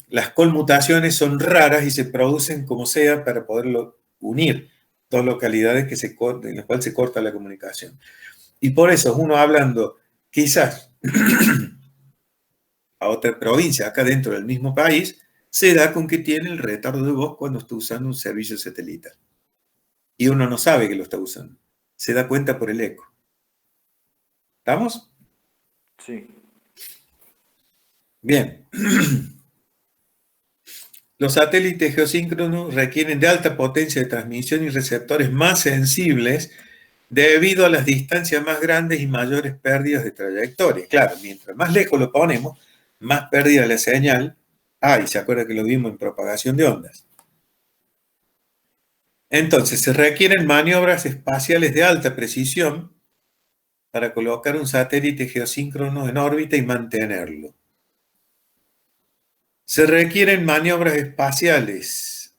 las conmutaciones son raras y se producen como sea para poderlo unir dos localidades en las cuales se corta la comunicación. Y por eso uno hablando quizás a otra provincia, acá dentro del mismo país, se da con que tiene el retardo de voz cuando está usando un servicio satelital. Y uno no sabe que lo está usando. Se da cuenta por el eco. ¿Estamos? Sí. Bien. Los satélites geosíncronos requieren de alta potencia de transmisión y receptores más sensibles debido a las distancias más grandes y mayores pérdidas de trayectoria. Claro, mientras más lejos lo ponemos, más pérdida de la señal. Y se acuerda que lo vimos en propagación de ondas. Entonces, se requieren maniobras espaciales de alta precisión para colocar un satélite geosíncrono en órbita y mantenerlo. Se requieren maniobras espaciales.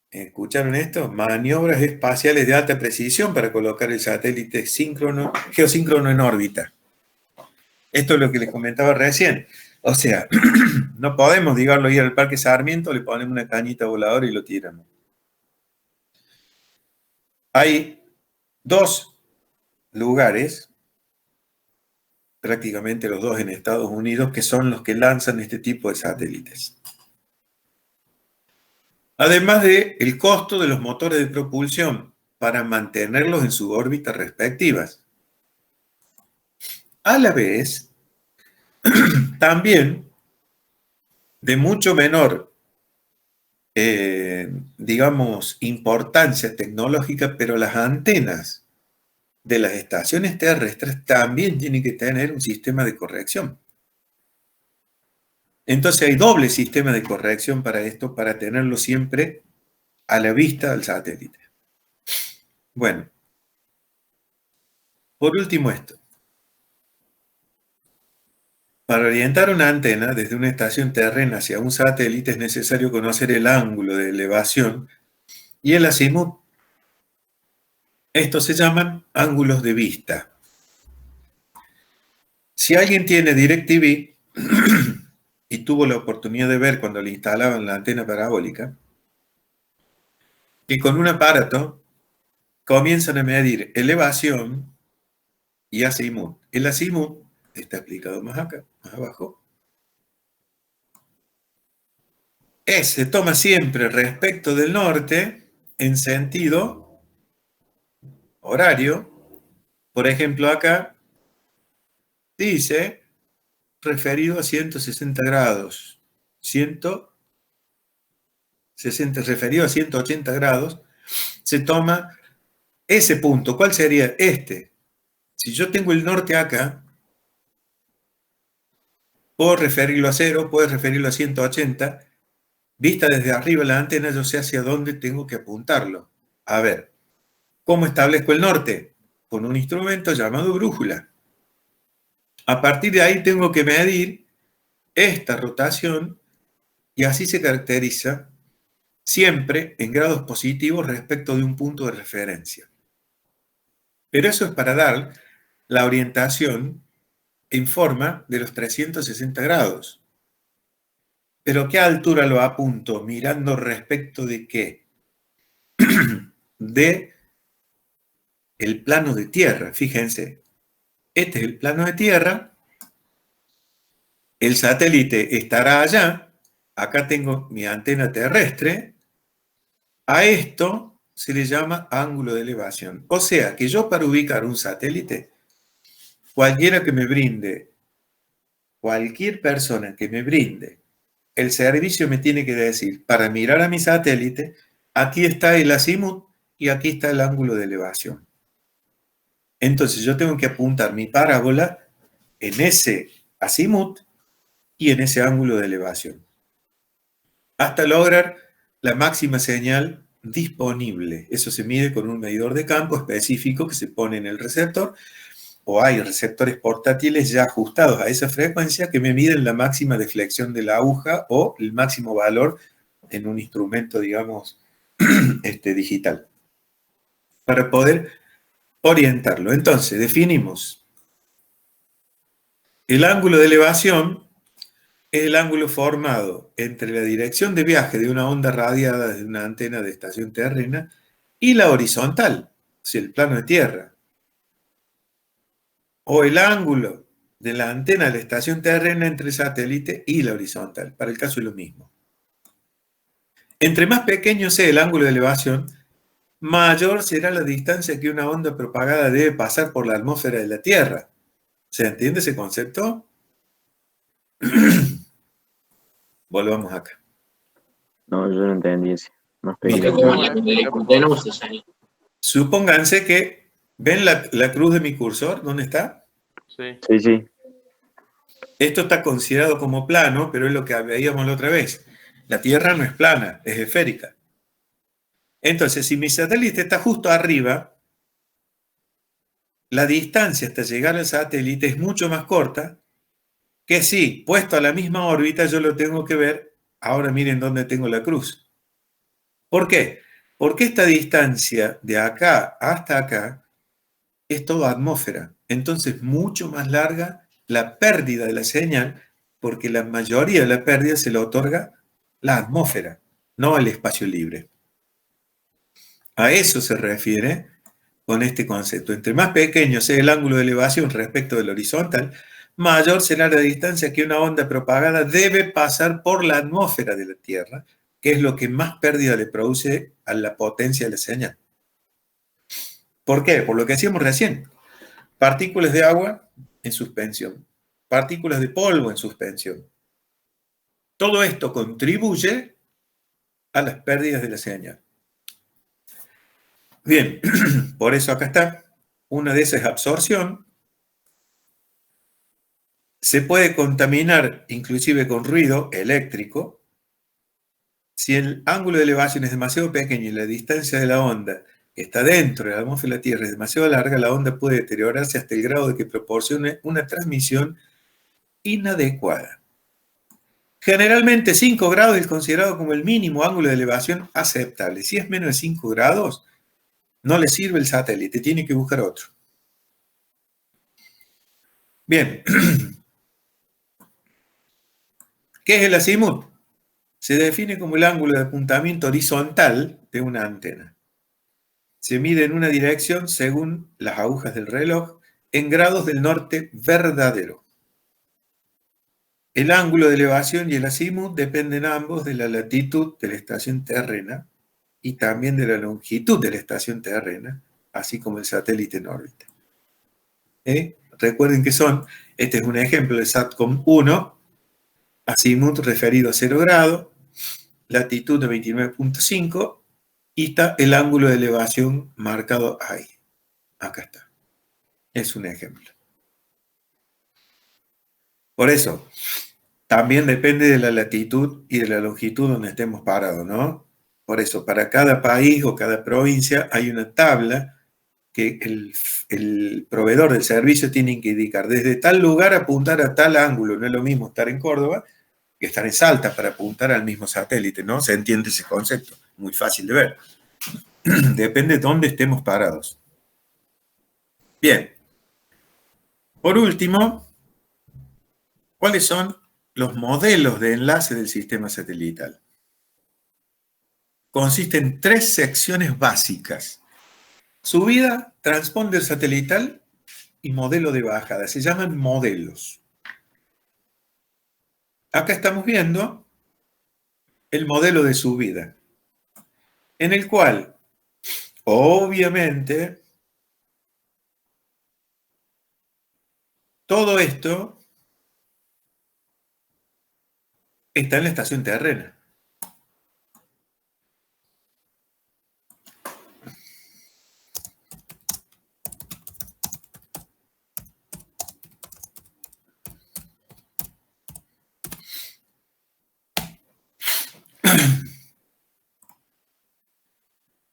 ¿Escucharon esto? Maniobras espaciales de alta precisión para colocar el satélite geosíncrono en órbita. Esto es lo que les comentaba recién. O sea, no podemos, digamos, ir al Parque Sarmiento, le ponemos una cañita voladora y lo tiramos. Hay dos lugares, prácticamente los dos en Estados Unidos, que son los que lanzan este tipo de satélites. Además del costo de los motores de propulsión para mantenerlos en sus órbitas respectivas. A la vez, también de mucho menor, digamos, importancia tecnológica, pero las antenas de las estaciones terrestres también tienen que tener un sistema de corrección. Entonces hay doble sistema de corrección para esto, para tenerlo siempre a la vista del satélite. Bueno, por último esto. Para orientar una antena desde una estación terrena hacia un satélite es necesario conocer el ángulo de elevación y el azimut. Estos se llaman ángulos de vista. Si alguien tiene DirecTV y tuvo la oportunidad de ver cuando le instalaban la antena parabólica, que con un aparato comienzan a medir elevación y azimut. El azimut está explicado más acá, más abajo. Se toma siempre respecto del norte en sentido horario. Por ejemplo, acá dice referido a 160 grados. 160, referido a 180 grados, se toma ese punto. ¿Cuál sería este? Si yo tengo el norte acá, puedo referirlo a 0, puedo referirlo a 180. Vista desde arriba la antena, yo sé hacia dónde tengo que apuntarlo. A ver, ¿cómo establezco el norte? Con un instrumento llamado brújula. A partir de ahí tengo que medir esta rotación y así se caracteriza siempre en grados positivos respecto de un punto de referencia. Pero eso es para dar la orientación en forma de los 360 grados. ¿Pero qué altura lo apunto? Mirando respecto de qué. De el plano de tierra. Fíjense, este es el plano de tierra. El satélite estará allá. Acá tengo mi antena terrestre. A esto se le llama ángulo de elevación. O sea, que yo para ubicar un satélite, cualquier persona que me brinde el servicio me tiene que decir, para mirar a mi satélite, aquí está el azimut y aquí está el ángulo de elevación. Entonces yo tengo que apuntar mi parábola en ese azimut y en ese ángulo de elevación, hasta lograr la máxima señal disponible. Eso se mide con un medidor de campo específico que se pone en el receptor, o hay receptores portátiles ya ajustados a esa frecuencia que me miden la máxima deflexión de la aguja o el máximo valor en un instrumento, digamos, digital, para poder orientarlo. Entonces, definimos. El ángulo de elevación es el ángulo formado entre la dirección de viaje de una onda radiada desde una antena de estación terrena y la horizontal, o sea, el plano de tierra. O el ángulo de la antena de la estación terrena entre el satélite y la horizontal. Para el caso es lo mismo. Entre más pequeño sea el ángulo de elevación, mayor será la distancia que una onda propagada debe pasar por la atmósfera de la Tierra. ¿Se entiende ese concepto? Volvamos acá. No, yo no entendí ese. Más No te pequeño. tenemos ese año. Supónganse que, ¿ven la cruz de mi cursor? ¿Dónde está? Sí. Sí, sí. Esto está considerado como plano, pero es lo que veíamos la otra vez. La Tierra no es plana, es esférica. Entonces, si mi satélite está justo arriba, la distancia hasta llegar al satélite es mucho más corta que si, puesto a la misma órbita, yo lo tengo que ver. Ahora miren dónde tengo la cruz. ¿Por qué? Porque esta distancia de acá hasta acá es toda atmósfera. Entonces, mucho más larga la pérdida de la señal, porque la mayoría de la pérdida se la otorga la atmósfera, no el espacio libre. A eso se refiere con este concepto. Entre más pequeño sea el ángulo de elevación respecto del horizontal, mayor será la distancia que una onda propagada debe pasar por la atmósfera de la Tierra, ¿qué es lo que más pérdida le produce a la potencia de la señal? ¿Por qué? Por lo que hacíamos recién. Partículas de agua en suspensión, partículas de polvo en suspensión. Todo esto contribuye a las pérdidas de la señal. Bien, por eso acá está. Una de esas es absorción. Se puede contaminar inclusive con ruido eléctrico. Si el ángulo de elevación es demasiado pequeño y la distancia de la onda que está dentro de la atmósfera de la Tierra es demasiado larga, la onda puede deteriorarse hasta el grado de que proporcione una transmisión inadecuada. Generalmente 5 grados es considerado como el mínimo ángulo de elevación aceptable. Si es menos de 5 grados, no le sirve el satélite, tiene que buscar otro. Bien. ¿Qué es el azimut? Se define como el ángulo de apuntamiento horizontal de una antena. Se mide en una dirección según las agujas del reloj en grados del norte verdadero. El ángulo de elevación y el azimut dependen ambos de la latitud de la estación terrena y también de la longitud de la estación terrena, así como el satélite en órbita. Recuerden que este es un ejemplo de SATCOM-1, azimut referido a 0 grado, latitud de 29.5 y está el ángulo de elevación marcado ahí. Acá está. Es un ejemplo. Por eso, también depende de la latitud y de la longitud donde estemos parados, ¿no? Por eso, para cada país o cada provincia hay una tabla que el proveedor del servicio tiene que indicar. Desde tal lugar apuntar a tal ángulo. No es lo mismo estar en Córdoba que estar en Salta para apuntar al mismo satélite, ¿no? Se entiende ese concepto. Muy fácil de ver. Depende de dónde estemos parados. Bien. Por último, ¿cuáles son los modelos de enlace del sistema satelital? Consiste en 3 secciones básicas: subida, transponder satelital y modelo de bajada. Se llaman modelos. Acá estamos viendo el modelo de subida, en el cual, obviamente, todo esto está en la estación terrena.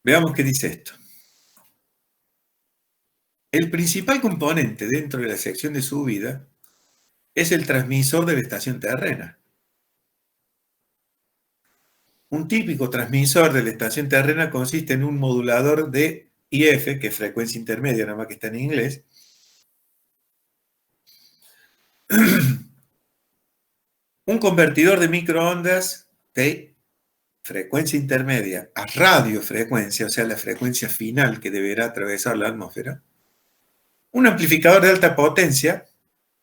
Veamos qué dice esto. El principal componente dentro de la sección de subida es el transmisor de la estación terrena. Un típico transmisor de la estación terrena consiste en un modulador de IF, que es frecuencia intermedia, nada más que está en inglés, un convertidor de microondas de frecuencia intermedia a radiofrecuencia, o sea, la frecuencia final que deberá atravesar la atmósfera, un amplificador de alta potencia,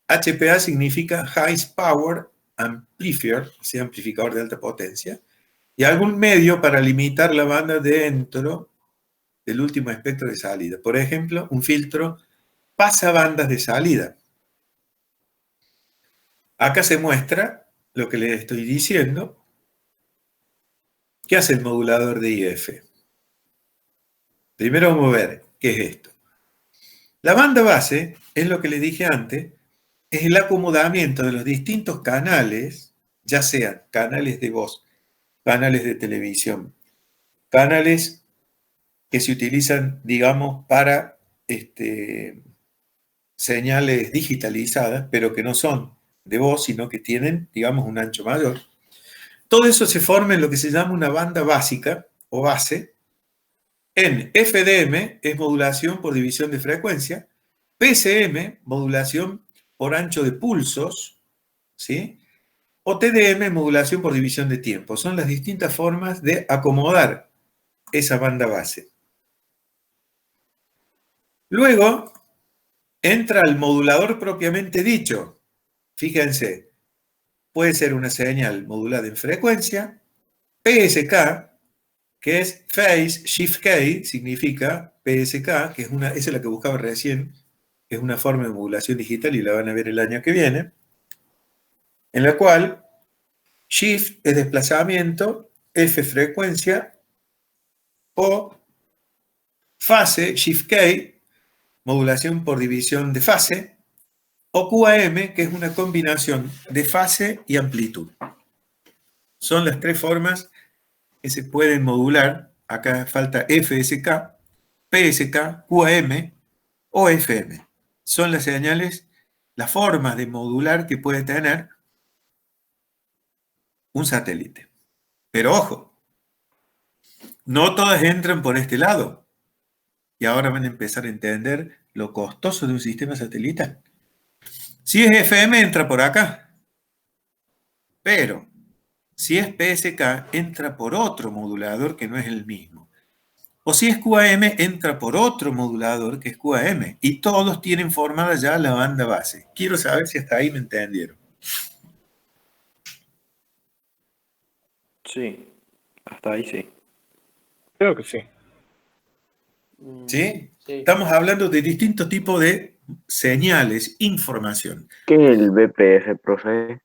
HPA significa High Power Amplifier, o sea, amplificador de alta potencia, y algún medio para limitar la banda dentro del último espectro de salida. Por ejemplo, un filtro pasabandas de salida. Acá se muestra lo que les estoy diciendo. ¿Qué hace el modulador de IF? Primero vamos a ver qué es esto. La banda base es lo que les dije antes, es el acomodamiento de los distintos canales, ya sean canales de voz, canales de televisión, canales que se utilizan, digamos, para señales digitalizadas, pero que no son de voz, sino que tienen, digamos, un ancho mayor. Todo eso se forma en lo que se llama una banda básica o base. En FDM es modulación por división de frecuencia, PCM, modulación por ancho de pulsos, ¿sí? O TDM, modulación por división de tiempo. Son las distintas formas de acomodar esa banda base. Luego entra el modulador propiamente dicho. Fíjense, puede ser una señal modulada en frecuencia, PSK, que es Phase Shift K, significa PSK, que esa es la que buscaba recién, que es una forma de modulación digital y la van a ver el año que viene, en la cual Shift es desplazamiento, F frecuencia, o fase, Shift K, modulación por división de fase, o QAM, que es una combinación de fase y amplitud. Son las tres formas que se pueden modular. Acá falta FSK, PSK, QAM o FM. Son las señales, las formas de modular que puede tener un satélite. Pero ojo, no todas entran por este lado. Y ahora van a empezar a entender lo costoso de un sistema satelital. Si es FM, entra por acá. Pero si es PSK, entra por otro modulador que no es el mismo. O si es QAM, entra por otro modulador que es QAM. Y todos tienen formada ya la banda base. Quiero saber si hasta ahí me entendieron. Sí, hasta ahí sí. Creo que sí. ¿Sí? Sí. Estamos hablando de distintos tipos de señales, información. ¿Qué es el BPF, profe?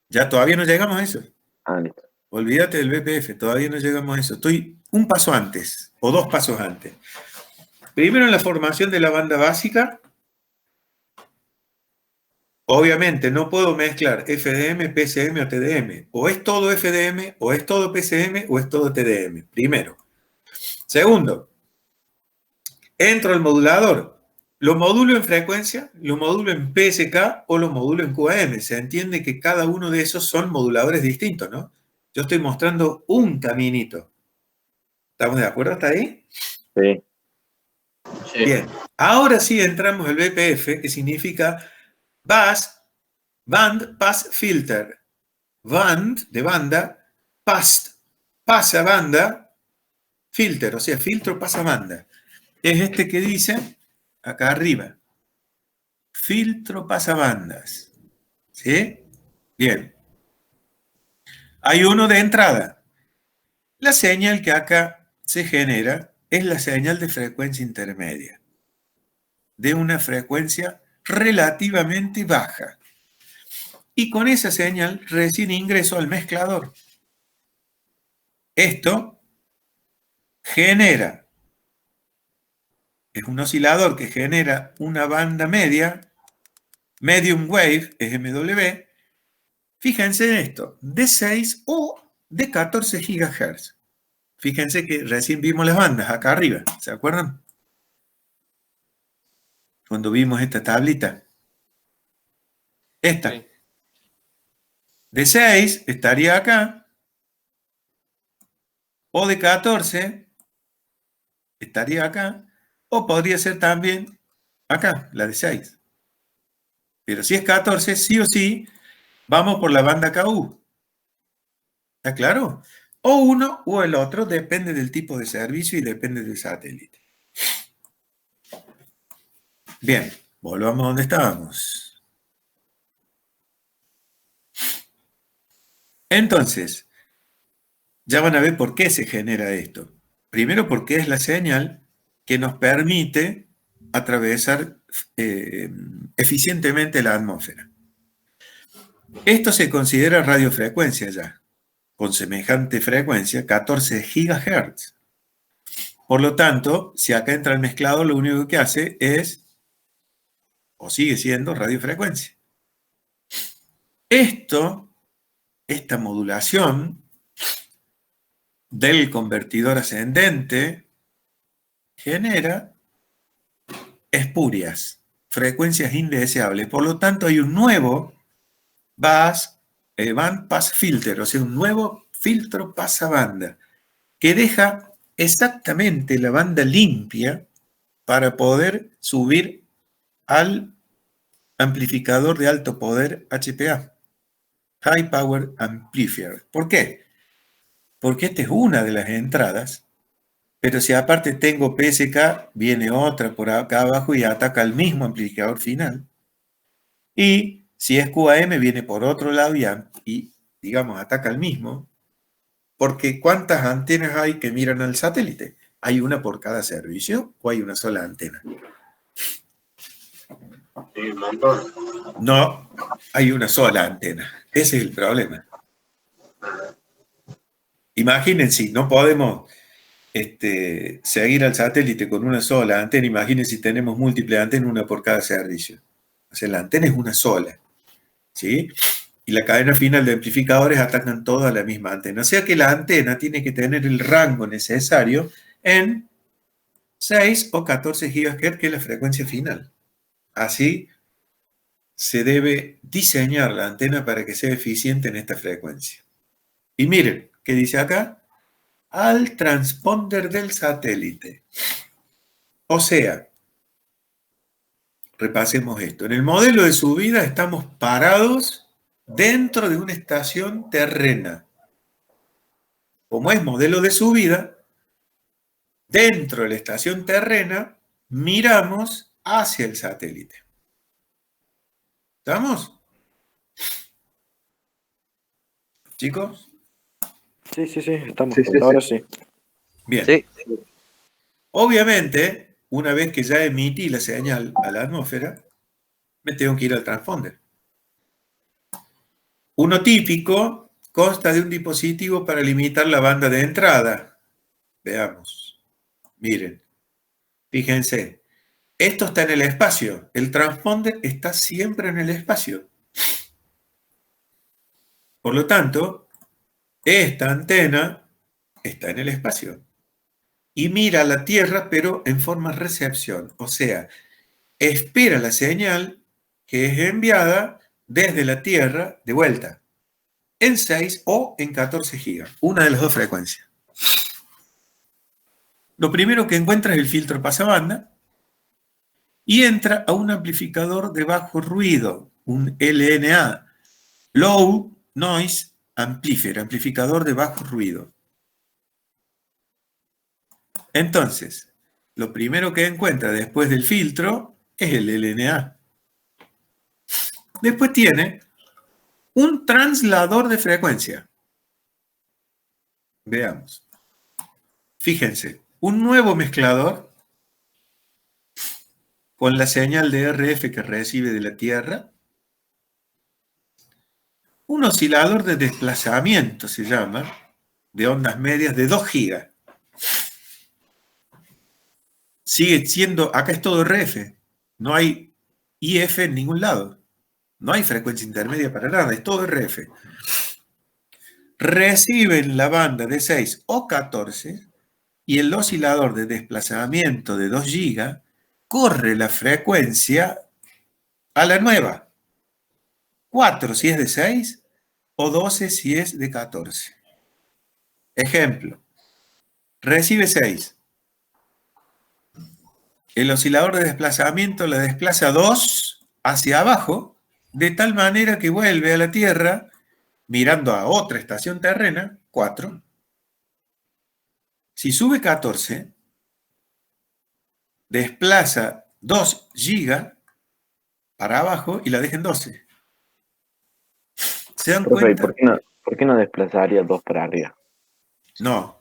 Ya todavía no llegamos a eso. Ah, listo. Olvídate del BPF, todavía no llegamos a eso. Estoy un paso antes, o dos pasos antes. Primero en la formación de la banda básica. Obviamente no puedo mezclar FDM, PCM o TDM. O es todo FDM, o es todo PCM, o es todo TDM. Primero. Segundo, entro al modulador. ¿Lo modulo en frecuencia? ¿Lo modulo en PSK o lo modulo en QAM? Se entiende que cada uno de esos son moduladores distintos, ¿no? Yo estoy mostrando un caminito. ¿Estamos de acuerdo hasta ahí? Sí. Sí. Bien. Ahora sí entramos al BPF, que significa Band Pass Filter. Band, de banda, pasa banda, filter, o sea, filtro pasa banda. Es este que dice, acá arriba, filtro pasabandas. ¿Sí? Bien. Hay uno de entrada. La señal que acá se genera es la señal de frecuencia intermedia, de una frecuencia relativamente baja. Y con esa señal recién ingreso al mezclador. Esto genera, es un oscilador que genera una banda media, medium wave, es MW. Fíjense en esto, de 6 o de 14 GHz. Fíjense que recién vimos las bandas acá arriba, ¿se acuerdan? Cuando vimos esta tablita. Esta. Sí. De 6 estaría acá, o de 14 estaría acá, o podría ser también acá, la de 6. Pero si es 14, sí o sí, vamos por la banda KU. ¿Está claro? O uno o el otro, depende del tipo de servicio y depende del satélite. Bien, volvamos a donde estábamos. Entonces, ya van a ver por qué se genera esto. Primero porque es la señal que nos permite atravesar eficientemente la atmósfera. Esto se considera radiofrecuencia ya, con semejante frecuencia, 14 GHz. Por lo tanto, si acá entra el mezclador, lo único que hace es, o sigue siendo, radiofrecuencia. Esta modulación del convertidor ascendente genera espurias, frecuencias indeseables. Por lo tanto, hay un nuevo band pass filter, o sea, un nuevo filtro pasabanda, que deja exactamente la banda limpia para poder subir al amplificador de alto poder HPA, High Power Amplifier. ¿Por qué? Porque esta es una de las entradas, pero si aparte tengo PSK, viene otra por acá abajo y ataca al mismo amplificador final. Y si es QAM, viene por otro lado y digamos, ataca al mismo. Porque ¿cuántas antenas hay que miran al satélite? ¿Hay una por cada servicio o hay una sola antena? Sí, un montón. No, hay una sola antena. Ese es el problema. Imagínense, no podemos seguir al satélite con una sola antena. Imagínense si tenemos múltiples antenas, una por cada servicio. O sea, la antena es una sola, ¿sí? Y la cadena final de amplificadores atacan toda la misma antena. O sea que la antena tiene que tener el rango necesario en 6 o 14 GHz, que es la frecuencia final. Así se debe diseñar la antena para que sea eficiente en esta frecuencia. Y miren, ¿qué dice acá? Al transponder del satélite. O sea, repasemos esto. En el modelo de subida estamos parados dentro de una estación terrena. Como es modelo de subida, dentro de la estación terrena miramos hacia el satélite. ¿Estamos? ¿Chicos? Sí, estamos. Sí, sí, Ahora sí. sí. Bien. Sí. Obviamente, una vez que ya emití la señal a la atmósfera, me tengo que ir al transponder. Uno típico consta de un dispositivo para limitar la banda de entrada. Veamos. Miren. Fíjense. Esto está en el espacio. El transponder está siempre en el espacio. Por lo tanto, esta antena está en el espacio. Y mira a la Tierra, pero en forma recepción. O sea, espera la señal que es enviada desde la Tierra de vuelta. En 6 o en 14 gigas. Una de las dos frecuencias. Lo primero que encuentra es el filtro pasabanda y entra a un amplificador de bajo ruido, un LNA, Low Noise Amplifier, amplificador de bajo ruido. Entonces, lo primero que encuentra después del filtro es el LNA. Después tiene un translador de frecuencia. Veamos. Fíjense, un nuevo mezclador con la señal de RF que recibe de la Tierra. Un oscilador de desplazamiento se llama, de ondas medias de 2 gigas. Sigue siendo, acá es todo RF, no hay IF en ningún lado, no hay frecuencia intermedia para nada, es todo RF. Reciben la banda de 6 o 14 y el oscilador de desplazamiento de 2 gigas corre la frecuencia a la nueva. 4 si es de 6 o 12 si es de 14. Ejemplo, recibe 6. El oscilador de desplazamiento la desplaza 2 hacia abajo, de tal manera que vuelve a la Tierra, mirando a otra estación terrena, 4. Si sube 14, desplaza 2 gigas para abajo y la deja en 12. ¿Se dan Profe, ¿y cuenta? por qué no desplazaría 2 para arriba? No,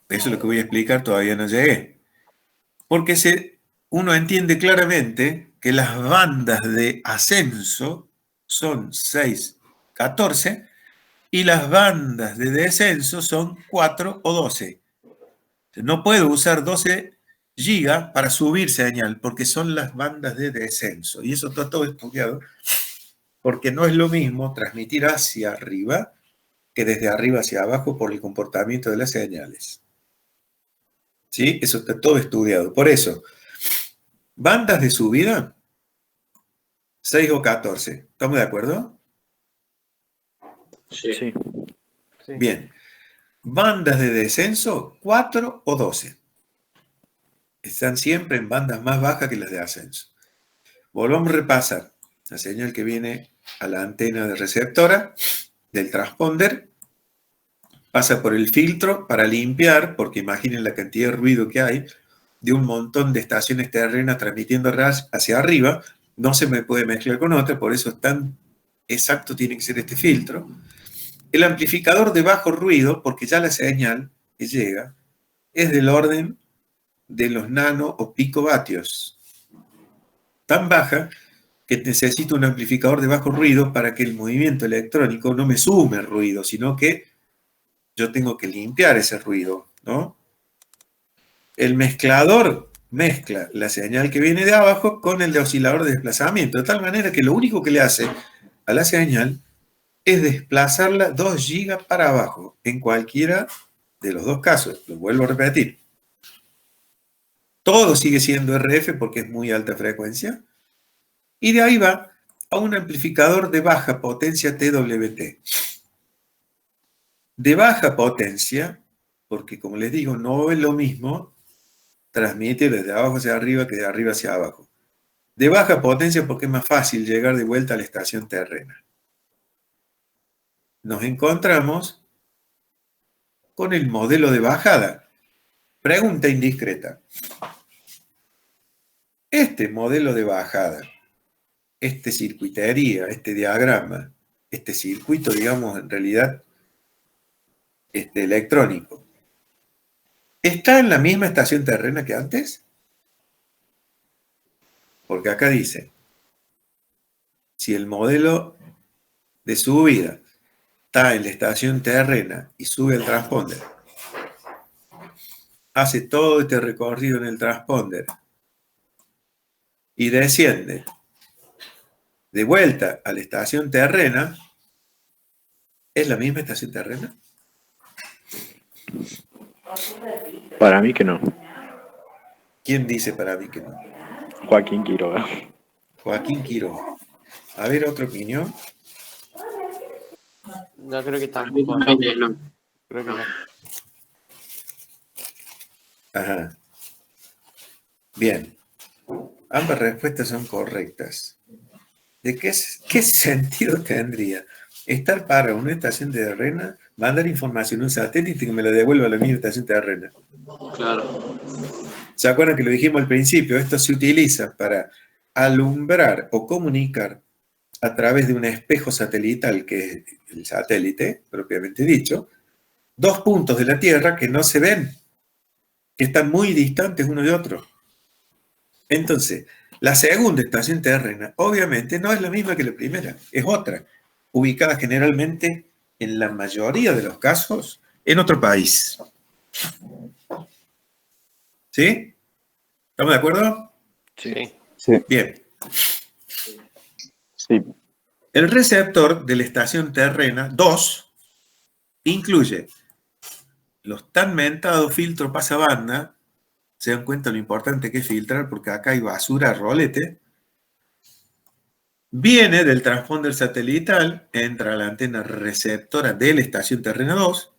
eso es lo que voy a explicar, todavía no llegué. Porque uno entiende claramente que las bandas de ascenso son 6, 14 y las bandas de descenso son 4 o 12. No puedo usar 12 gigas para subir señal porque son las bandas de descenso. Y eso está todo estudiado porque no es lo mismo transmitir hacia arriba que desde arriba hacia abajo por el comportamiento de las señales. ¿Sí? Eso está todo estudiado. Por eso, bandas de subida, 6 o 14. ¿Estamos de acuerdo? Sí. Bien. Bandas de descenso, 4 o 12. Están siempre en bandas más bajas que las de ascenso. Volvamos a repasar. La señal que viene a la antena de receptora del transponder pasa por el filtro para limpiar, porque imaginen la cantidad de ruido que hay de un montón de estaciones terrenas transmitiendo hacia arriba. No se me puede mezclar con otra, por eso tan exacto tiene que ser este filtro. El amplificador de bajo ruido, porque ya la señal que llega es del orden de los nano o picovatios. Tan baja que necesito un amplificador de bajo ruido para que el movimiento electrónico no me sume ruido, sino que yo tengo que limpiar ese ruido, ¿no? El mezclador mezcla la señal que viene de abajo con el de oscilador de desplazamiento, de tal manera que lo único que le hace a la señal es desplazarla 2 gigas para abajo, en cualquiera de los dos casos. Lo vuelvo a repetir. Todo sigue siendo RF porque es muy alta frecuencia. Y de ahí va a un amplificador de baja potencia TWT. De baja potencia, porque como les digo, no es lo mismo transmitir desde abajo hacia arriba que de arriba hacia abajo. De baja potencia porque es más fácil llegar de vuelta a la estación terrena. Nos encontramos con el modelo de bajada. Pregunta indiscreta. Este modelo de bajada, este circuitería, este diagrama, este circuito, digamos, en realidad, electrónico, ¿está en la misma estación terrena que antes? Porque acá dice, si el modelo de subida está en la estación terrena y sube el transponder, hace todo este recorrido en el transponder y desciende de vuelta a la estación terrena, ¿es la misma estación terrena? Para mí que no. ¿Quién dice para mí que no? Joaquín Quiroga. Joaquín Quiroga. A ver, otra opinión. Yo creo que Para mí tampoco. también no. Creo que no. Ajá. Bien. Ambas respuestas son correctas. ¿De qué sentido tendría estar para una estación terrena, mandar información a un satélite que me la devuelva a la misma estación terrena? Claro. ¿Se acuerdan que lo dijimos al principio? Esto se utiliza para alumbrar o comunicar a través de un espejo satelital, que es el satélite, propiamente dicho, 2 puntos de la Tierra que no se ven, que están muy distantes uno de otro. Entonces, la segunda estación terrena, obviamente, no es la misma que la primera, es otra, ubicada generalmente, en la mayoría de los casos, en otro país. ¿Sí? ¿Estamos de acuerdo? Sí. Sí. Bien. Sí. El receptor de la estación terrena 2 incluye los tan mentados filtros pasabanda. Se dan cuenta lo importante que es filtrar, porque acá hay basura a rolete. Viene del transponder satelital, entra a la antena receptora de la estación terrena 2,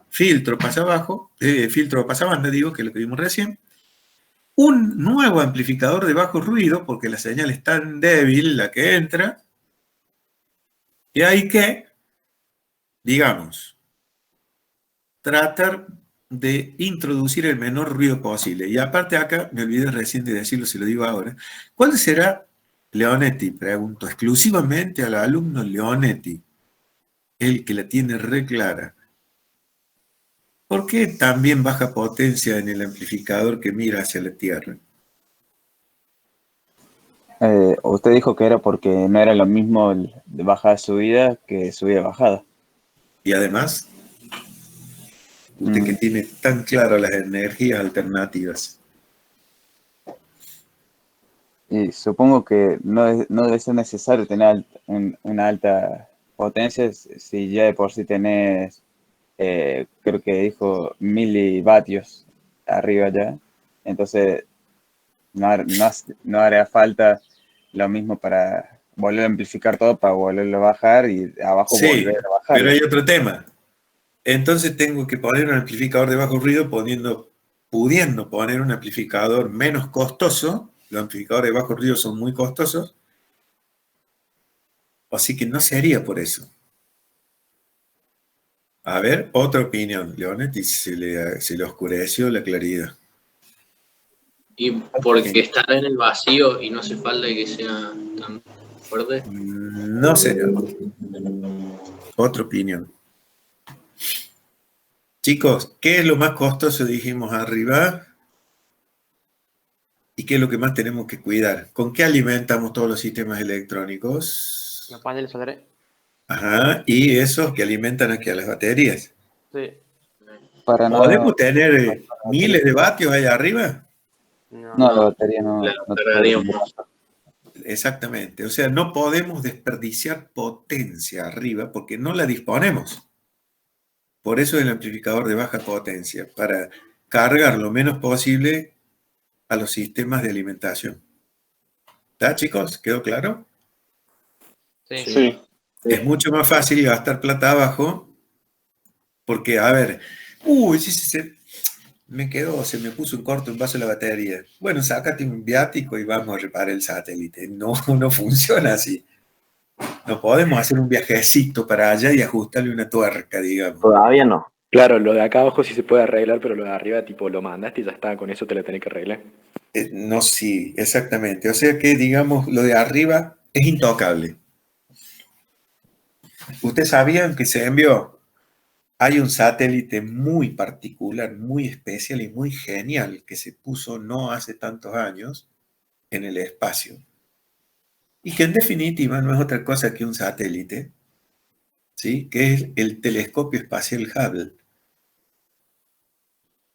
filtro pasabanda, digo, que es lo que vimos recién. Un nuevo amplificador de bajo ruido, porque la señal es tan débil la que entra, y hay que, digamos, tratar de introducir el menor ruido posible. Y aparte acá, me olvidé recién de decirlo, si lo digo ahora, ¿cuál será, Leonetti? Pregunto exclusivamente al alumno Leonetti, el que la tiene re clara. ¿Por qué también baja potencia en el amplificador que mira hacia la Tierra? Usted dijo que era porque no era lo mismo el de bajada-subida que subida-bajada. Y además, usted que tiene tan claro las energías alternativas. Y supongo que no debe ser necesario tener una alta potencia si ya de por sí tenés, creo que dijo, milivatios arriba ya. Entonces, no haría falta lo mismo para volver a amplificar todo, para volverlo a bajar y abajo Sí, volver a bajar. pero hay otro tema. Entonces tengo que poner un amplificador de bajo ruido pudiendo poner un amplificador menos costoso. Los amplificadores de bajo ruido son muy costosos. Así que no sería por eso. A ver, otra opinión, Leonetti, se le oscureció la claridad. Y porque está en el vacío y no hace falta que sea tan fuerte. No sé. Otra opinión. Chicos, ¿qué es lo más costoso, dijimos arriba? ¿Y qué es lo que más tenemos que cuidar? ¿Con qué alimentamos todos los sistemas electrónicos? Los paneles solares. Ajá, y esos que alimentan aquí a las baterías. Sí. Para ¿Podemos tener miles de vatios ahí arriba? No, la batería no. La no te cargaríamos. Exactamente, o sea, no podemos desperdiciar potencia arriba porque no la disponemos. Por eso el amplificador de baja potencia, para cargar lo menos posible a los sistemas de alimentación. ¿Está, chicos? ¿Quedó claro? Sí. Es mucho más fácil gastar plata abajo porque, a ver, se me puso un corto en vaso la batería. Bueno, sácate un viático y vamos a reparar el satélite. No, no funciona así. No podemos hacer un viajecito para allá y ajustarle una tuerca, digamos. Todavía no. Claro, lo de acá abajo sí se puede arreglar, pero lo de arriba, tipo, lo mandaste y ya está, con eso te lo tenés que arreglar. No, sí, exactamente. O sea que, digamos, lo de arriba es intocable. ¿Ustedes sabían que se envió? Hay un satélite muy particular, muy especial y muy genial que se puso no hace tantos años en el espacio. Y que en definitiva no es otra cosa que un satélite, ¿sí? Que es el telescopio espacial Hubble.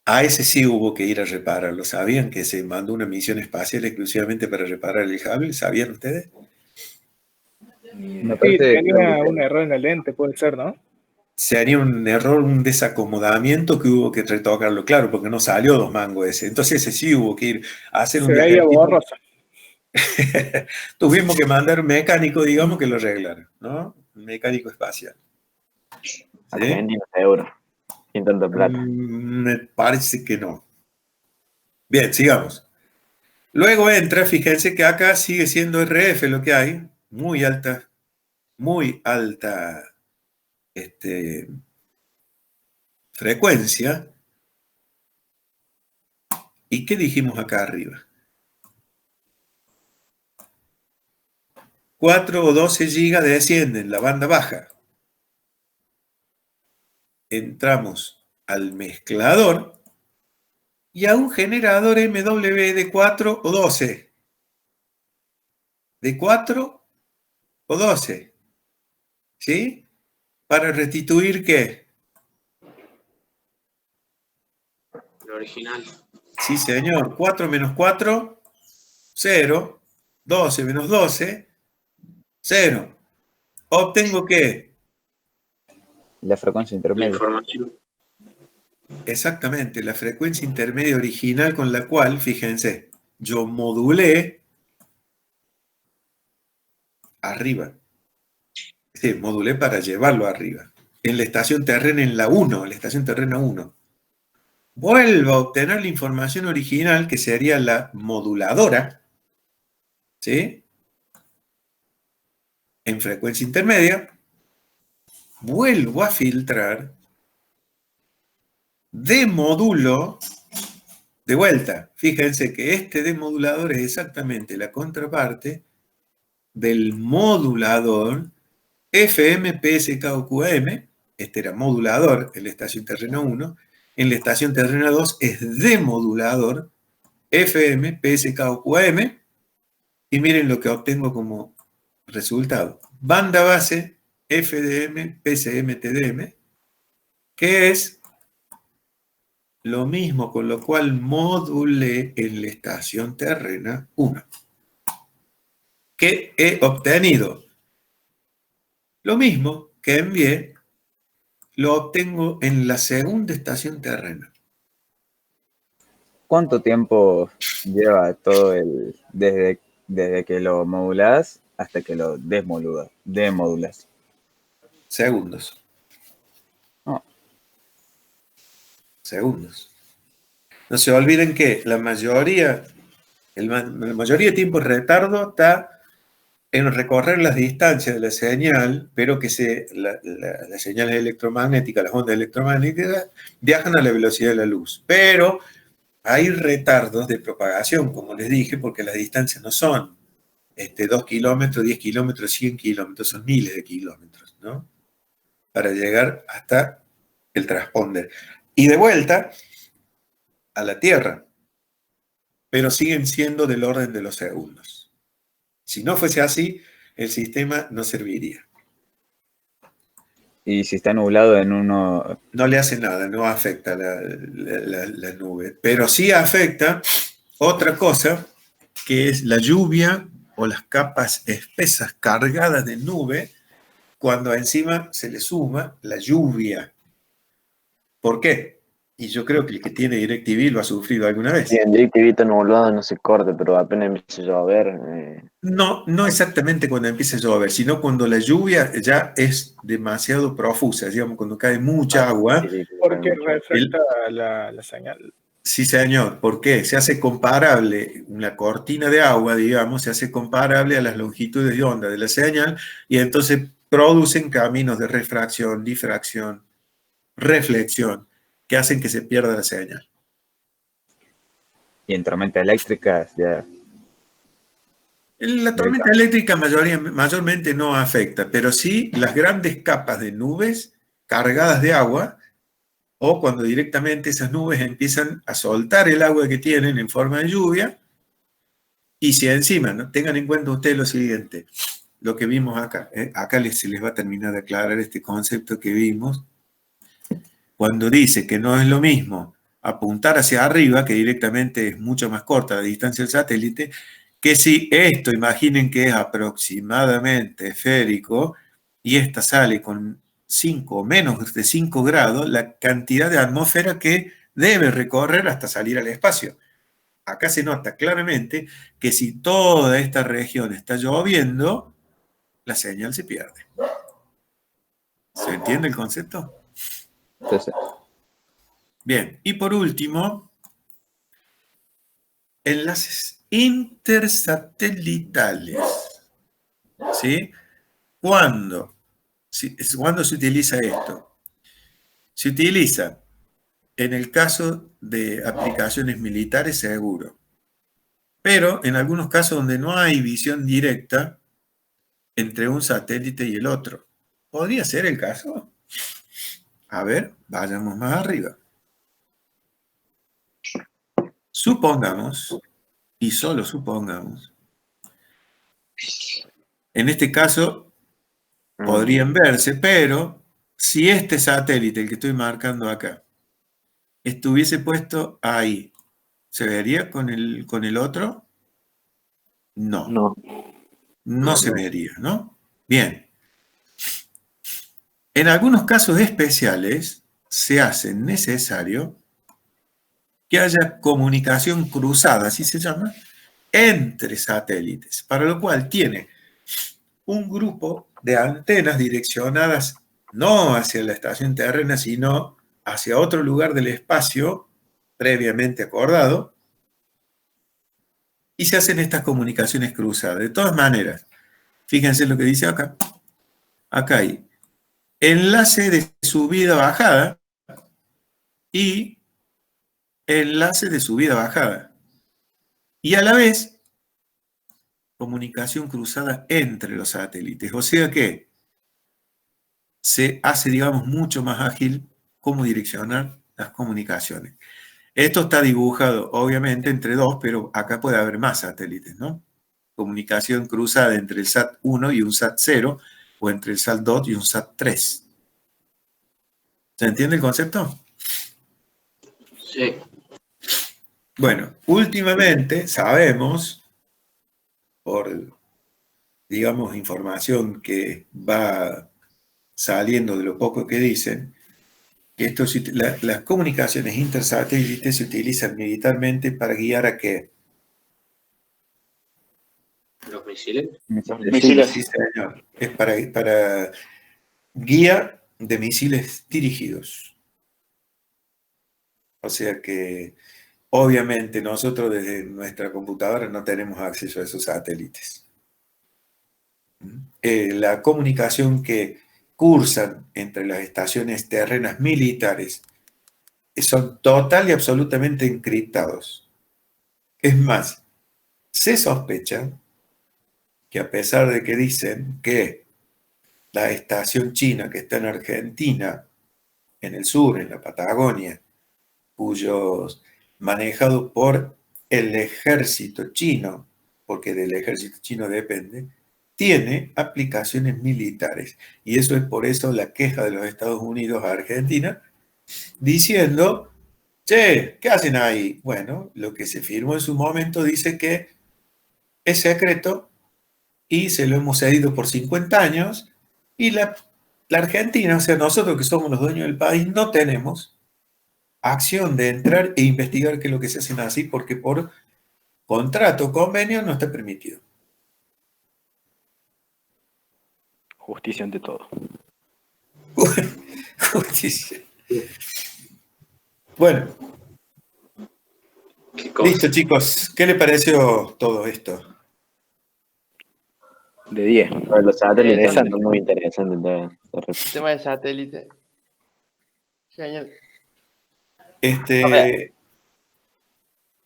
A ese sí hubo que ir a repararlo. ¿Sabían que se mandó una misión espacial exclusivamente para reparar el Hubble? ¿Sabían ustedes? Me Sí, parece tenía un error en el lente, puede ser, ¿no? Sería un error, un desacomodamiento que hubo que retocarlo, claro, porque no salió 2 mangos ese. Entonces ese sí hubo que ir a hacer un Se veía viajecito. borroso. Tuvimos que mandar un mecánico, digamos, que lo arreglara, ¿no? Un mecánico espacial. Argentinos euros. Sin tanta plata. Me parece que no. Bien, sigamos. Luego entra, fíjense que acá sigue siendo RF lo que hay, muy alta frecuencia. ¿Y qué dijimos acá arriba? 4 o 12 gigas descienden, la banda baja. Entramos al mezclador y a un generador MW de 4 o 12. De 4 o 12. ¿Sí? Para restituir ¿qué? El original. Sí, señor. 4 menos 4, 0. 12 menos 12, 0. Obtengo ¿qué? la frecuencia La intermedia. información. Exactamente, la frecuencia intermedia original con la cual, fíjense, yo modulé arriba. Sí, modulé para llevarlo arriba. En la estación terrena, en la 1, en la estación terrena 1. Vuelvo a obtener la información original, que sería la moduladora, ¿sí? En frecuencia intermedia. Vuelvo a filtrar, demodulo, de vuelta. Fíjense que este demodulador es exactamente la contraparte del modulador FM, PSK o QAM. Este era modulador en la estación terrena 1. En la estación terrena 2 es demodulador FM, PSK o QAM. Y miren lo que obtengo como resultado. Banda base FDM, PCM, TDM, que es lo mismo, con lo cual modulé en la estación terrena 1. ¿Qué he obtenido? Lo mismo que envié, lo obtengo en la segunda estación terrena. ¿Cuánto tiempo lleva todo desde que lo modulás hasta que lo demodulas? Segundos. Oh. Segundos. No se olviden que la mayoría de tiempo de retardo está en recorrer las distancias de la señal, pero que las señales electromagnéticas, las ondas electromagnéticas, viajan a la velocidad de la luz. Pero hay retardos de propagación, como les dije, porque las distancias no son 2 kilómetros, 10 kilómetros, 100 kilómetros, son miles de kilómetros, ¿no? Para llegar hasta el transponder. y de vuelta a la Tierra, pero siguen siendo del orden de los segundos. Si no fuese así, el sistema no serviría. Y si está nublado en uno... No le hace nada, no afecta la nube, pero sí afecta otra cosa, que es la lluvia o las capas espesas cargadas de nube, cuando encima se le suma la lluvia. ¿Por qué? Y yo creo que el que tiene DirecTV lo ha sufrido alguna vez. Sí, en DirecTV está nublado, no se corte, pero apenas empieza a llover. No exactamente cuando empieza a llover, sino cuando la lluvia ya es demasiado profusa, digamos, cuando cae mucha agua. Sí, Porque refleja la señal. Sí, señor. ¿Por qué? Se hace comparable, una cortina de agua, digamos, se hace comparable a las longitudes de onda de la señal y entonces producen caminos de refracción, difracción, reflexión, que hacen que se pierda la señal. Y en tormentas eléctricas ya... La tormenta eléctrica mayormente no afecta, pero sí las grandes capas de nubes cargadas de agua, o cuando directamente esas nubes empiezan a soltar el agua que tienen en forma de lluvia, y si encima, ¿no? Tengan en cuenta ustedes lo siguiente, lo que vimos acá, acá se les va a terminar de aclarar este concepto que vimos, cuando dice que no es lo mismo apuntar hacia arriba, que directamente es mucho más corta la distancia del satélite, que si esto, imaginen que es aproximadamente esférico, y esta sale con 5 o menos de 5 grados, la cantidad de atmósfera que debe recorrer hasta salir al espacio. Acá se nota claramente que si toda esta región está lloviendo, la señal se pierde. ¿Se entiende el concepto? Entonces, Bien, y por último, enlaces intersatelitales. ¿Sí? ¿Cuándo se utiliza esto? Se utiliza en el caso de aplicaciones militares, seguro. Pero en algunos casos donde no hay visión directa entre un satélite y el otro. ¿Podría ser el caso? A ver, vayamos más arriba. Supongamos, y solo supongamos, en este caso podrían verse, pero si este satélite, el que estoy marcando acá, estuviese puesto ahí, ¿se vería con el otro? No. No se vería, ¿no? Bien. En algunos casos especiales se hace necesario que haya comunicación cruzada, así se llama, entre satélites, para lo cual tiene un grupo de antenas direccionadas no hacia la estación terrena, sino hacia otro lugar del espacio previamente acordado, y se hacen estas comunicaciones cruzadas. De todas maneras, fíjense lo que dice acá. Acá hay enlace de subida-bajada y enlace de subida-bajada. Y a la vez, comunicación cruzada entre los satélites. O sea que se hace, digamos, mucho más ágil cómo direccionar las comunicaciones. Esto está dibujado, obviamente, entre dos, pero acá puede haber más satélites, ¿no? Comunicación cruzada entre el SAT-1 y un SAT-0, o entre el SAT-2 y un SAT-3. ¿Se entiende el concepto? Sí. Bueno, últimamente sabemos, por, digamos, información que va saliendo de lo poco que dicen, que las comunicaciones intersatélites se utilizan militarmente para guiar a qué. ¿Los misiles? Misiles. Sí, señor. Es para guía de misiles dirigidos. O sea que, obviamente, nosotros desde nuestra computadora no tenemos acceso a esos satélites. La comunicación que cursan entre las estaciones terrenas militares son total y absolutamente encriptados. Es más, se sospecha que a pesar de que dicen que la estación china que está en Argentina, en el sur, en la Patagonia, manejado por el ejército chino, porque del ejército chino depende, tiene aplicaciones militares. Y eso es por eso la queja de los Estados Unidos a Argentina, diciendo, che, ¿qué hacen ahí? Bueno, lo que se firmó en su momento dice que es secreto y se lo hemos cedido por 50 años y la Argentina, o sea, nosotros que somos los dueños del país, no tenemos acción de entrar e investigar qué es lo que se hacen así, porque por contrato o convenio no está permitido. Justicia ante todo. Justicia. Bueno, ¿Qué cosa? listo chicos, ¿qué les pareció todo esto? De 10. Pero los satélites Interesante. son muy interesantes. El tema del satélite. Genial. Esto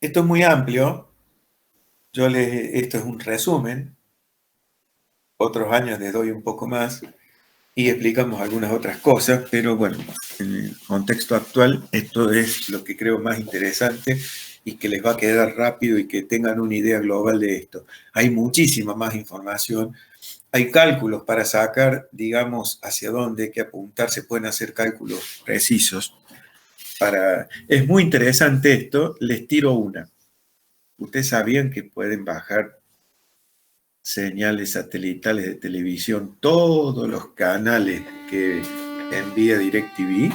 es muy amplio. Esto es un resumen. Otros años les doy un poco más y explicamos algunas otras cosas, pero bueno, en el contexto actual, esto es lo que creo más interesante y que les va a quedar rápido y que tengan una idea global de esto. Hay muchísima más información. Hay cálculos para sacar, digamos, hacia dónde hay que apuntar. Se pueden hacer cálculos precisos. Es muy interesante esto. Les tiro una. ¿Ustedes sabían que pueden bajar señales satelitales de televisión, todos los canales que envía DirecTV?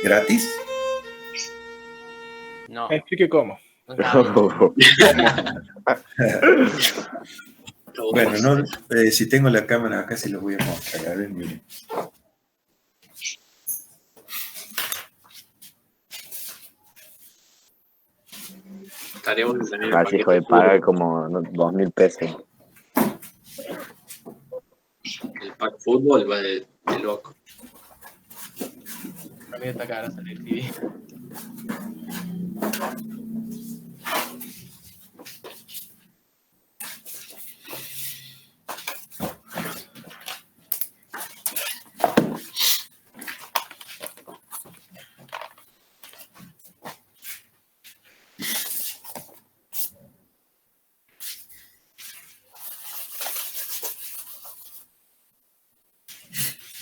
¿Gratis? No. Me explique cómo. No sabe. Bueno, no, si tengo la cámara acá se los voy a mostrar. A ver, miren. Estaría bueno tener el Así paquete fue, de pagar fútbol. como 2.000 pesos. El pack fútbol va de loco. A mí está cara salir TV.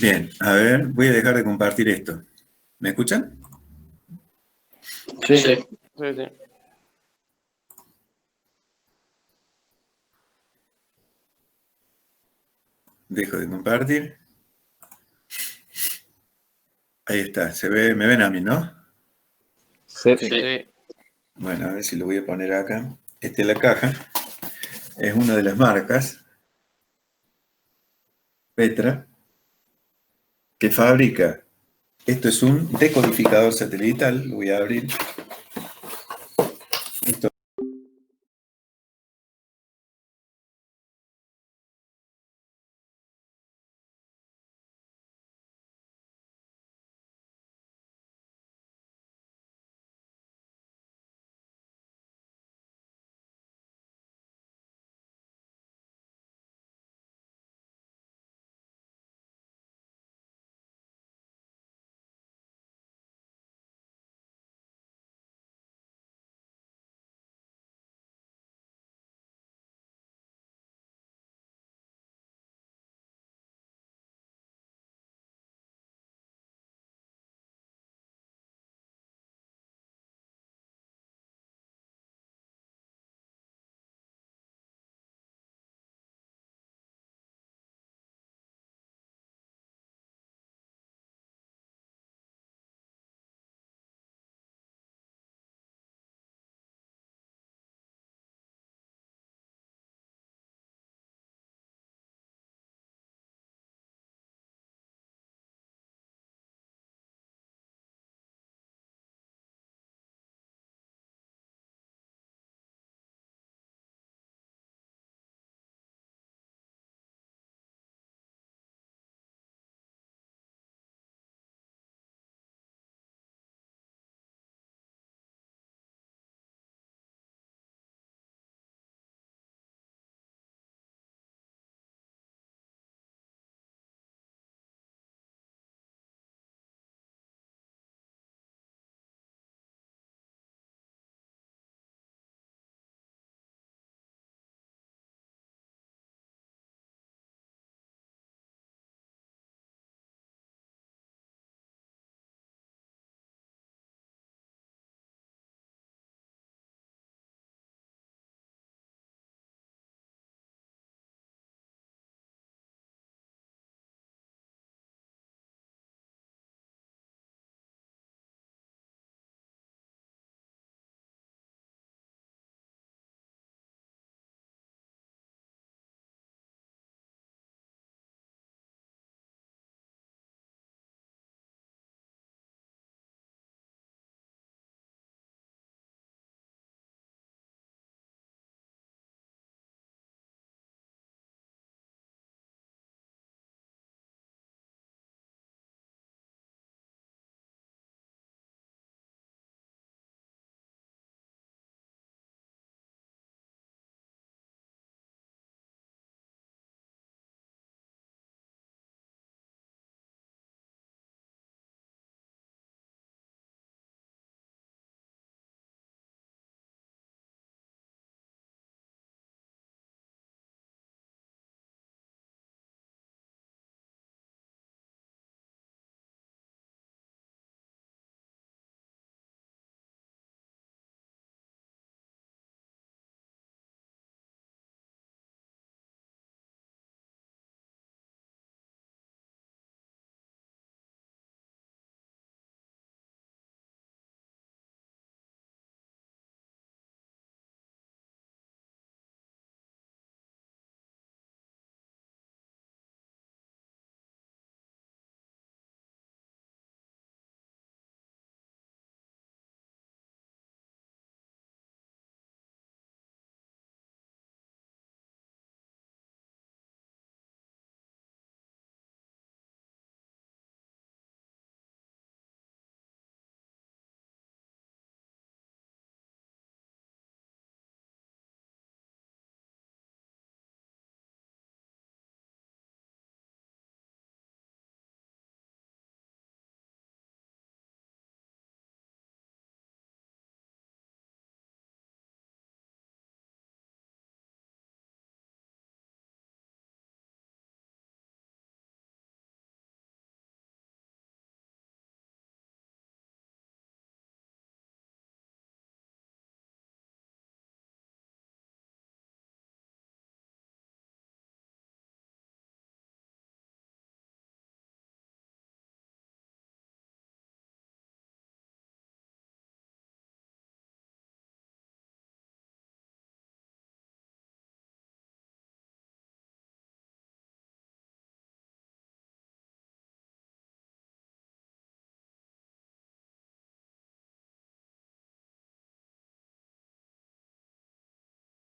Bien, a ver, voy a dejar de compartir esto. ¿Me escuchan? Sí. Sí, sí. Dejo de compartir. Ahí está, me ven a mí, ¿no? Sí. Sí. Bueno, a ver si lo voy a poner acá. Esta es la caja. Es una de las marcas, Petra, que fabrica. Esto es un decodificador satelital. Lo voy a abrir. Esto